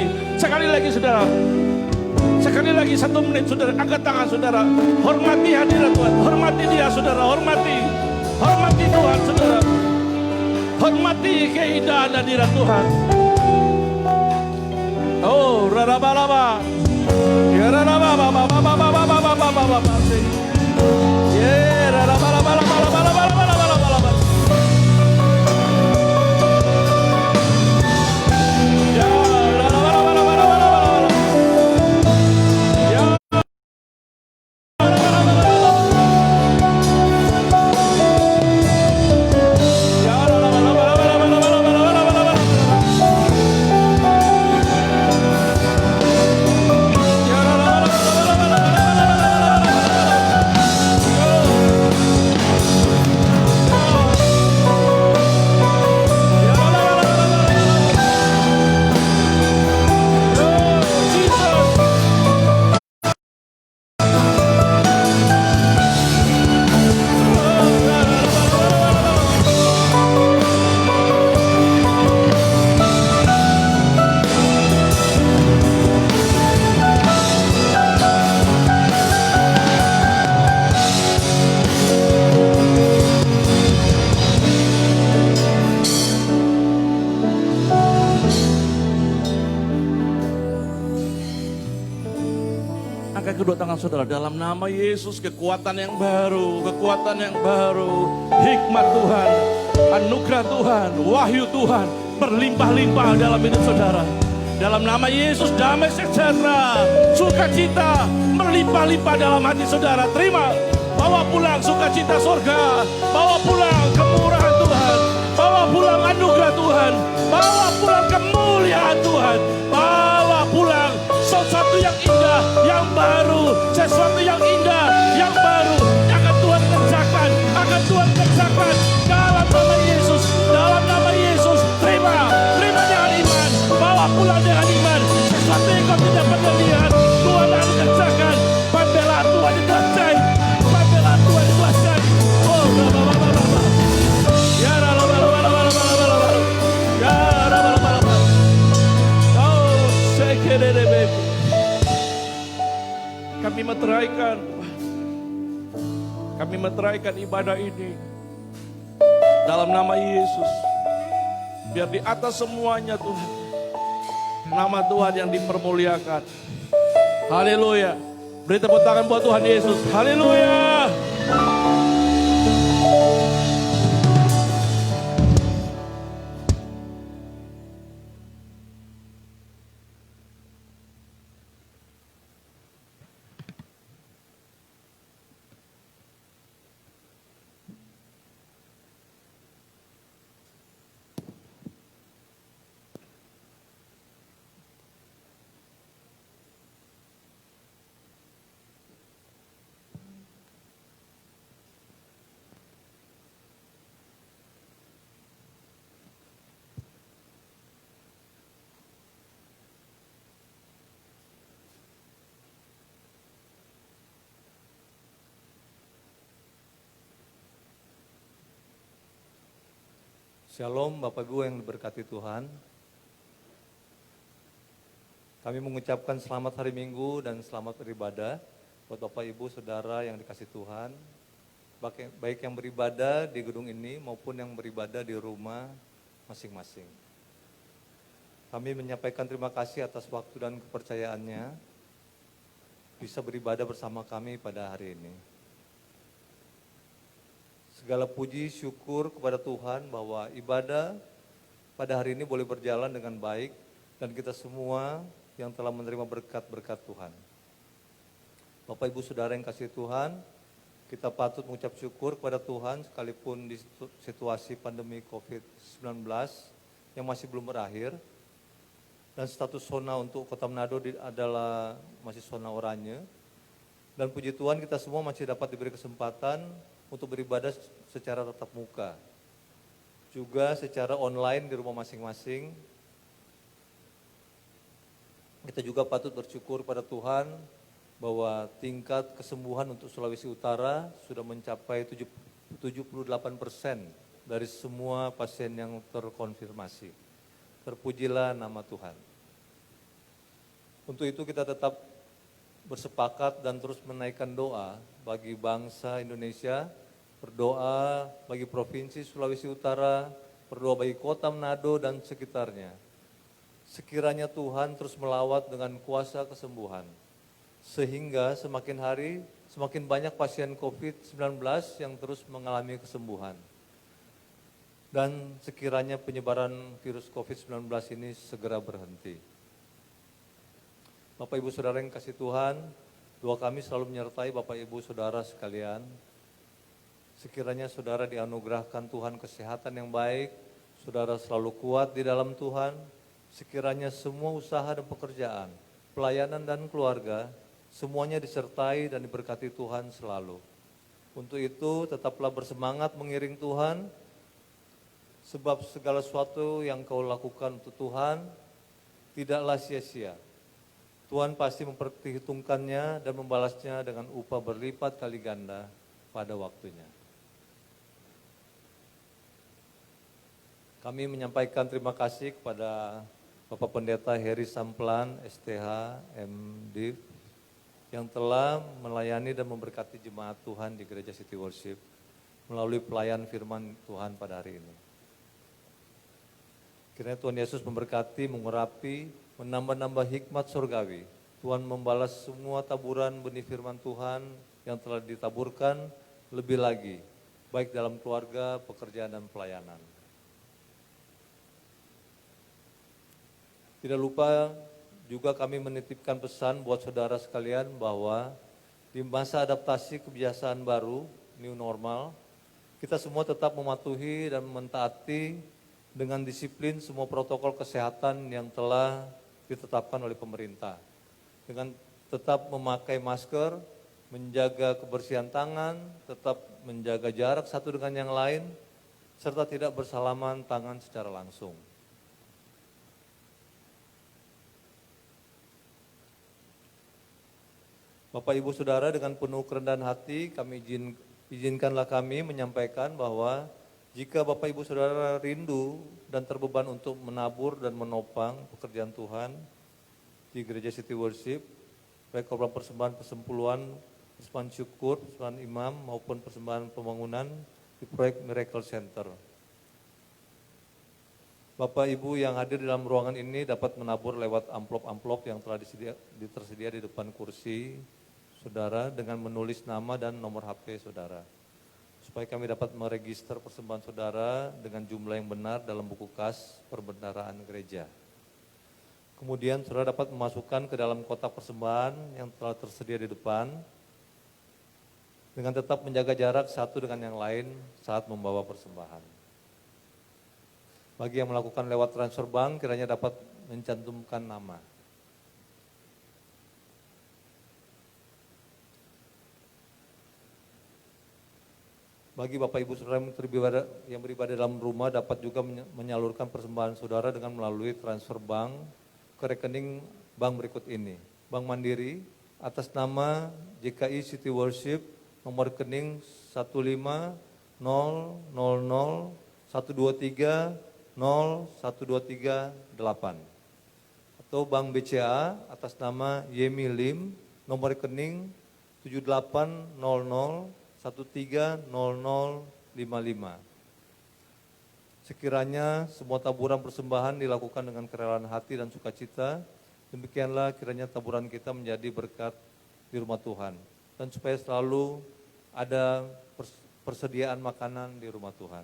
[SPEAKER 3] Sekali lagi 1 menit, saudara. Angkat tangan, saudara. Hormati hadirat Tuhan. Hormati dia, saudara. Hormati Tuhan, saudara. Hormati keindahan hadirat Tuhan. Oh, raba-raba. Ya raba-baba. Angkat kedua tangan saudara, dalam nama Yesus kekuatan yang baru, hikmat Tuhan, anugerah Tuhan, wahyu Tuhan berlimpah-limpah dalam hidup saudara. Dalam nama Yesus damai sejahtera, sukacita berlimpah-limpah dalam hati saudara. Terima, bawa pulang sukacita surga, bawa pulang kemurahan Tuhan, bawa pulang anugerah Tuhan, bawa pulang kemuliaan Tuhan, bawa pulang sesuatu yang indah, yang baru, sesuatu yang indah, yang baru, akan Tuhan kerjakan, dalam nama Yesus, terima dengan iman, bawa pulang dengan iman, sesuatu yang kau tidak pernah lihat, Tuhan akan kerjakan, pembelaan Tuhan itu ajaib, oh, ya oh, kami meteraikan Tuhan. Kami meteraikan ibadah ini dalam nama Yesus. Biar di atas semuanya Tuhan, nama Tuhan yang dipermuliakan. Haleluya. Beri tepuk tangan buat Tuhan Yesus. Haleluya.
[SPEAKER 4] Shalom Bapak Ibu yang diberkati Tuhan. Kami mengucapkan selamat hari Minggu dan selamat beribadah buat Bapak Ibu Saudara yang dikasih Tuhan. Baik yang beribadah di gedung ini maupun yang beribadah di rumah masing-masing. Kami menyampaikan terima kasih atas waktu dan kepercayaannya bisa beribadah bersama kami pada hari ini. Segala puji syukur kepada Tuhan bahwa ibadah pada hari ini boleh berjalan dengan baik dan kita semua yang telah menerima berkat-berkat Tuhan. Bapak Ibu Saudara yang kasih Tuhan, kita patut mengucap syukur kepada Tuhan sekalipun di situasi pandemi COVID-19 yang masih belum berakhir dan status zona untuk Kota Manado adalah masih zona oranye. Dan puji Tuhan kita semua masih dapat diberi kesempatan untuk beribadah secara tatap muka, juga secara online di rumah masing-masing. Kita juga patut bersyukur pada Tuhan bahwa tingkat kesembuhan untuk Sulawesi Utara sudah mencapai 78% dari semua pasien yang terkonfirmasi. Terpujilah nama Tuhan. Untuk itu kita tetap bersepakat dan terus menaikkan doa bagi bangsa Indonesia, berdoa bagi Provinsi Sulawesi Utara, berdoa bagi Kota Manado dan sekitarnya. Sekiranya Tuhan terus melawat dengan kuasa kesembuhan, sehingga semakin hari semakin banyak pasien COVID-19 yang terus mengalami kesembuhan. Dan sekiranya penyebaran virus COVID-19 ini segera berhenti. Bapak Ibu Saudara yang kasih Tuhan, doa kami selalu menyertai Bapak Ibu Saudara sekalian. Sekiranya saudara dianugerahkan Tuhan kesehatan yang baik, saudara selalu kuat di dalam Tuhan. Sekiranya semua usaha dan pekerjaan, pelayanan dan keluarga, semuanya disertai dan diberkati Tuhan selalu. Untuk itu tetaplah bersemangat mengiring Tuhan, sebab segala sesuatu yang kau lakukan untuk Tuhan tidaklah sia-sia. Tuhan pasti memperhitungkannya dan membalasnya dengan upah berlipat kali ganda pada waktunya. Kami menyampaikan terima kasih kepada Bapak Pendeta Heri Samplan, STH, MDiv, yang telah melayani dan memberkati jemaat Tuhan di Gereja City Worship melalui pelayan firman Tuhan pada hari ini. Kiranya Tuhan Yesus memberkati, mengurapi, menambah-nambah hikmat surgawi, Tuhan membalas semua taburan benih firman Tuhan yang telah ditaburkan lebih lagi, baik dalam keluarga, pekerjaan, dan pelayanan. Tidak lupa juga kami menitipkan pesan buat saudara sekalian bahwa di masa adaptasi kebiasaan baru, new normal, kita semua tetap mematuhi dan mentaati dengan disiplin semua protokol kesehatan yang telah ditetapkan oleh pemerintah. Dengan tetap memakai masker, menjaga kebersihan tangan, tetap menjaga jarak satu dengan yang lain, serta tidak bersalaman tangan secara langsung. Bapak Ibu Saudara, dengan penuh kerendahan hati izinkanlah kami menyampaikan bahwa jika Bapak Ibu Saudara rindu dan terbeban untuk menabur dan menopang pekerjaan Tuhan di Gereja City Worship, baik korban persembahan persepuluhan, persembahan syukur, persembahan imam maupun persembahan pembangunan di proyek Miracle Center. Bapak Ibu yang hadir di dalam ruangan ini dapat menabur lewat amplop-amplop yang telah tersedia di depan kursi saudara dengan menulis nama dan nomor HP saudara. Supaya kami dapat meregister persembahan saudara dengan jumlah yang benar dalam buku kas perbendaharaan gereja. Kemudian saudara dapat memasukkan ke dalam kotak persembahan yang telah tersedia di depan dengan tetap menjaga jarak satu dengan yang lain saat membawa persembahan. Bagi yang melakukan lewat transfer bank, kiranya dapat mencantumkan nama. Bagi Bapak Ibu Saudara yang beribadah dalam rumah dapat juga menyalurkan persembahan saudara dengan melalui transfer bank ke rekening bank berikut ini. Bank Mandiri atas nama JKI City Worship nomor rekening 150000123012338 atau Bank BCA atas nama Yemi Lim nomor rekening 7800130055. Sekiranya semua taburan persembahan dilakukan dengan kerelaan hati dan sukacita, demikianlah kiranya taburan kita menjadi berkat di rumah Tuhan. Dan supaya selalu ada persediaan makanan di rumah Tuhan.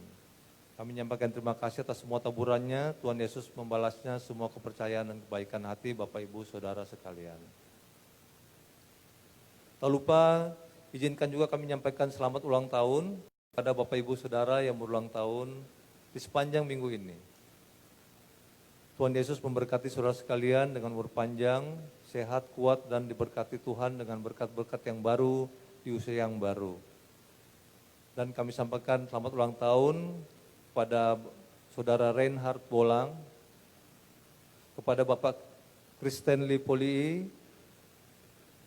[SPEAKER 4] Kami menyampaikan terima kasih atas semua taburannya, Tuhan Yesus membalasnya semua kepercayaan dan kebaikan hati Bapak Ibu Saudara sekalian. Tak lupa, izinkan juga kami menyampaikan selamat ulang tahun kepada Bapak Ibu Saudara yang berulang tahun di sepanjang minggu ini. Tuhan Yesus memberkati saudara sekalian dengan umur panjang, sehat, kuat, dan diberkati Tuhan dengan berkat-berkat yang baru di usia yang baru. Dan kami sampaikan selamat ulang tahun kepada Saudara Reinhard Bolang, kepada Bapak Kristen Lee Polii,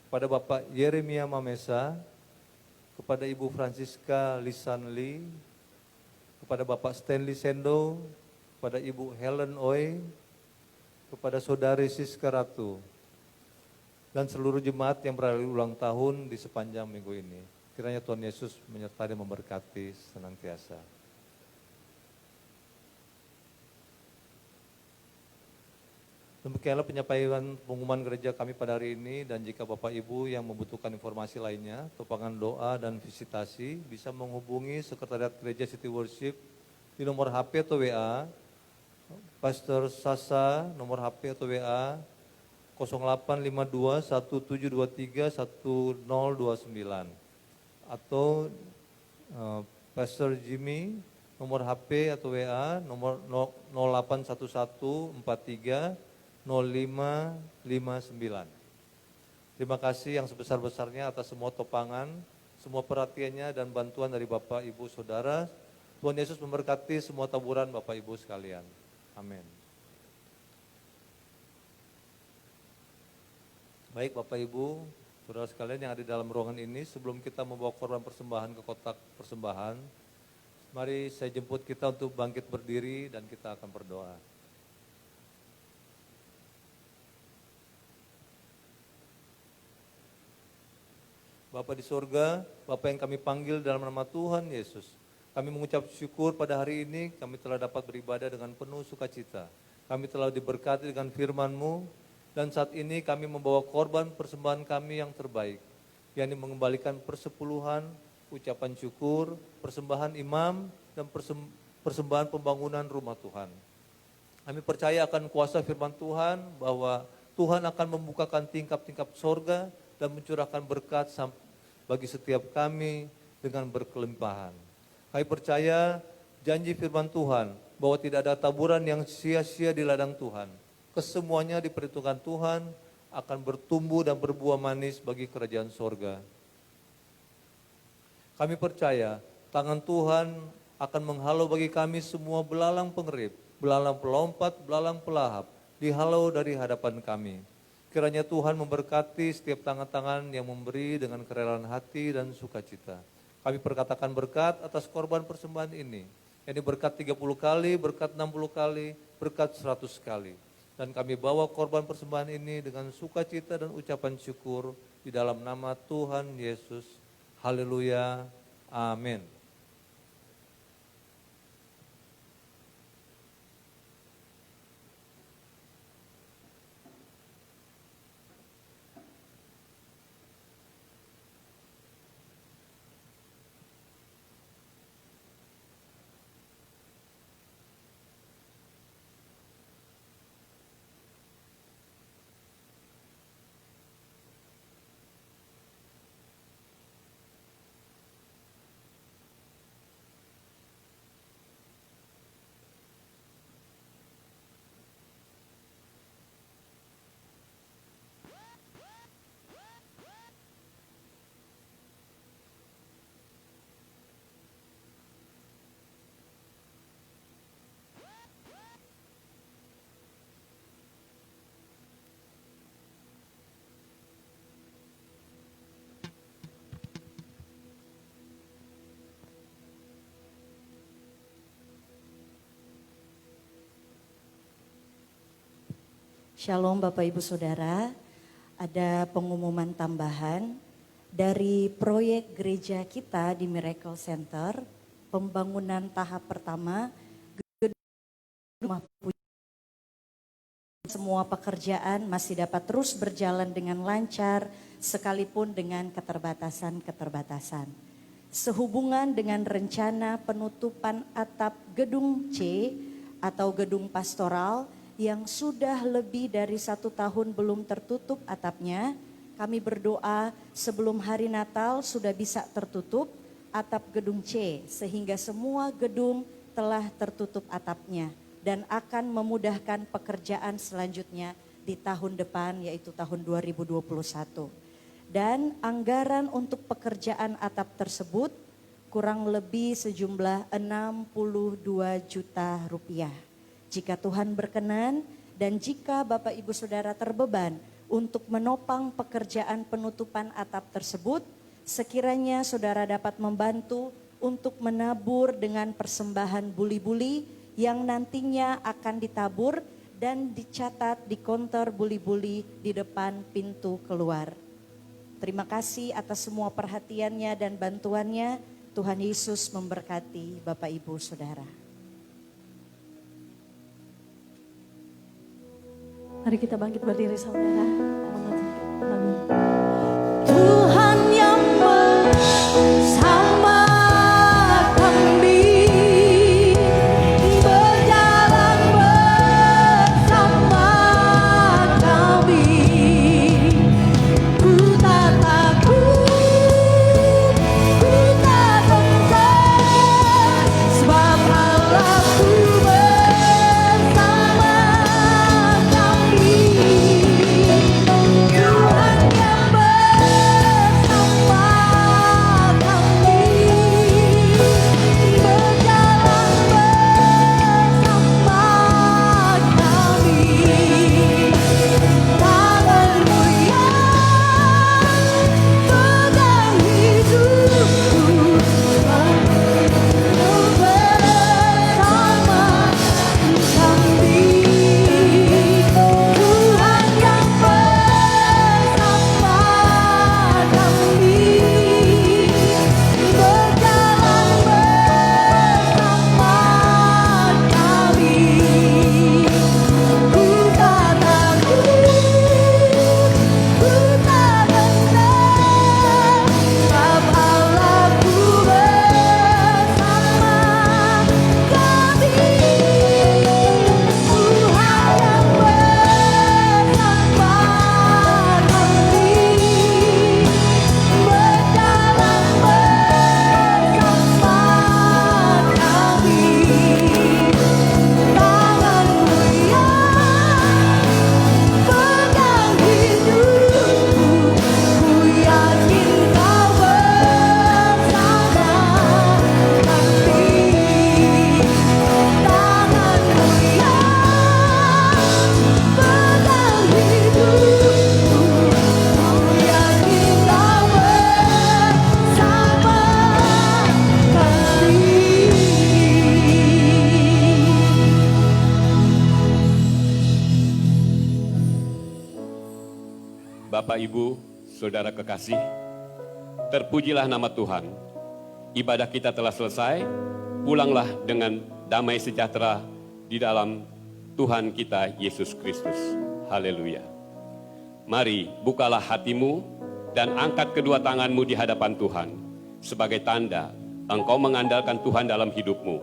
[SPEAKER 4] kepada Bapak Yeremia Mamesa, kepada Ibu Francisca Lisan Lee, kepada Bapak Stanley Sendo, kepada Ibu Helen Oi, kepada Saudari Siska Ratu, dan seluruh jemaat yang berada ulang tahun di sepanjang minggu ini. Kiranya Tuhan Yesus menyertai dan memberkati senantiasa. Demikianlah penyampaian pengumuman gereja kami pada hari ini, dan jika Bapak Ibu yang membutuhkan informasi lainnya, topangan doa dan visitasi, bisa menghubungi Sekretariat Gereja City Worship di nomor HP atau WA, Pastor Sasa, nomor HP atau WA 085217231029, atau Pastor Jimmy, nomor HP atau WA nomor 0811430559. Terima kasih yang sebesar-besarnya atas semua topangan, semua perhatiannya dan bantuan dari Bapak Ibu Saudara. Tuhan Yesus memberkati semua taburan Bapak Ibu sekalian. Amin. Baik Bapak Ibu, Saudara sekalian yang ada di dalam ruangan ini, sebelum kita membawa korban persembahan ke kotak persembahan, mari saya jemput kita untuk bangkit berdiri dan kita akan berdoa. Bapa di sorga, Bapa yang kami panggil dalam nama Tuhan Yesus, kami mengucap syukur pada hari ini kami telah dapat beribadah dengan penuh sukacita. Kami telah diberkati dengan firman-Mu Dan saat ini kami membawa korban persembahan kami yang terbaik, yakni mengembalikan persepuluhan, ucapan syukur, persembahan imam, dan persembahan pembangunan rumah Tuhan. Kami percaya akan kuasa firman Tuhan bahwa Tuhan akan membukakan tingkap-tingkap sorga dan mencurahkan berkat bagi setiap kami dengan berkelimpahan. Kami percaya janji firman Tuhan bahwa tidak ada taburan yang sia-sia di ladang Tuhan. Kesemuanya diperhitungkan Tuhan akan bertumbuh dan berbuah manis bagi kerajaan sorga. Kami percaya tangan Tuhan akan menghalau bagi kami semua belalang pengerip, belalang pelompat, belalang pelahap, dihalau dari hadapan kami. Kiranya Tuhan memberkati setiap tangan-tangan yang memberi dengan kerelaan hati dan sukacita. Kami perkatakan berkat atas korban persembahan ini. Ini berkat 30 kali, berkat 60 kali, berkat 100 kali. Dan kami bawa korban persembahan ini dengan sukacita dan ucapan syukur di dalam nama Tuhan Yesus. Haleluya. Amin.
[SPEAKER 5] Shalom Bapak Ibu Saudara, ada pengumuman tambahan dari proyek gereja kita di Miracle Center, pembangunan tahap pertama, rumah pujian. Semua pekerjaan masih dapat terus berjalan dengan lancar, sekalipun dengan keterbatasan-keterbatasan. Sehubungan dengan rencana penutupan atap gedung C atau gedung pastoral, yang sudah lebih dari 1 tahun belum tertutup atapnya, kami berdoa sebelum hari Natal sudah bisa tertutup atap gedung C, sehingga semua gedung telah tertutup atapnya dan akan memudahkan pekerjaan selanjutnya di tahun depan, yaitu tahun 2021. Dan anggaran untuk pekerjaan atap tersebut kurang lebih sejumlah 62 juta rupiah. Jika Tuhan berkenan dan jika Bapak Ibu Saudara terbeban untuk menopang pekerjaan penutupan atap tersebut, sekiranya saudara dapat membantu untuk menabur dengan persembahan buli-buli yang nantinya akan ditabur dan dicatat di konter buli-buli di depan pintu keluar. Terima kasih atas semua perhatiannya dan bantuannya. Tuhan Yesus memberkati Bapak Ibu Saudara.
[SPEAKER 1] Mari kita bangkit berdiri saudara.
[SPEAKER 5] Tuhan yang bersama kami, berjalan bersama kami. Ku tak takut, ku tak gentar, sebab Allahku bersama kami. Tuhan yang bersama
[SPEAKER 6] Ibu, Saudara kekasih, terpujilah nama Tuhan. Ibadah kita telah selesai, pulanglah dengan damai sejahtera di dalam Tuhan kita Yesus Kristus. Haleluya. Mari bukalah hatimu dan angkat kedua tanganmu di hadapan Tuhan sebagai tanda engkau mengandalkan Tuhan dalam hidupmu.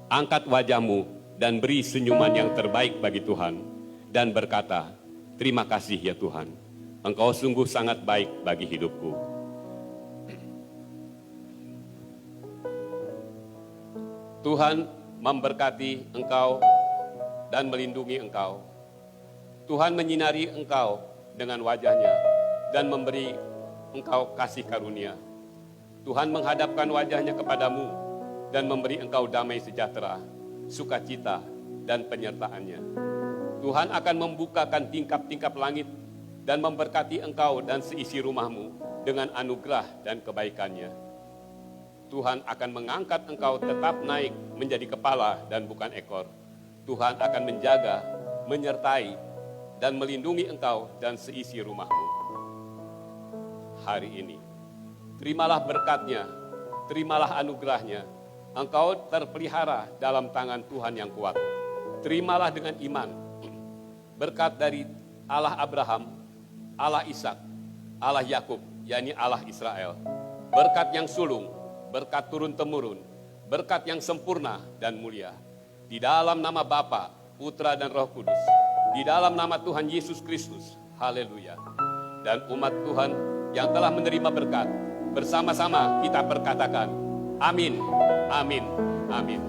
[SPEAKER 6] Angkat wajahmu dan beri senyuman yang terbaik bagi Tuhan dan berkata, terima kasih ya Tuhan, Engkau sungguh sangat baik bagi hidupku. Tuhan memberkati engkau dan melindungi engkau. Tuhan menyinari engkau dengan wajahnya dan memberi engkau kasih karunia. Tuhan menghadapkan wajahnya kepadamu dan memberi engkau damai sejahtera, sukacita, dan penyertaannya. Tuhan akan membukakan tingkap-tingkap langit dan memberkati engkau dan seisi rumahmu dengan anugerah dan kebaikannya. Tuhan akan mengangkat engkau tetap naik menjadi kepala dan bukan ekor. Tuhan akan menjaga, menyertai, dan melindungi engkau dan seisi rumahmu. Hari ini, terimalah berkatnya, terimalah anugerahnya. Engkau terpelihara dalam tangan Tuhan yang kuat. Terimalah dengan iman berkat dari Allah Abraham, Allah Ishak, Allah Yakub, yakni Allah Israel. Berkat yang sulung, berkat turun-temurun, berkat yang sempurna dan mulia. Di dalam nama Bapa, Putra dan Roh Kudus, di dalam nama Tuhan Yesus Kristus, haleluya. Dan umat Tuhan yang telah menerima berkat, bersama-sama kita perkatakan, amin, amin, amin.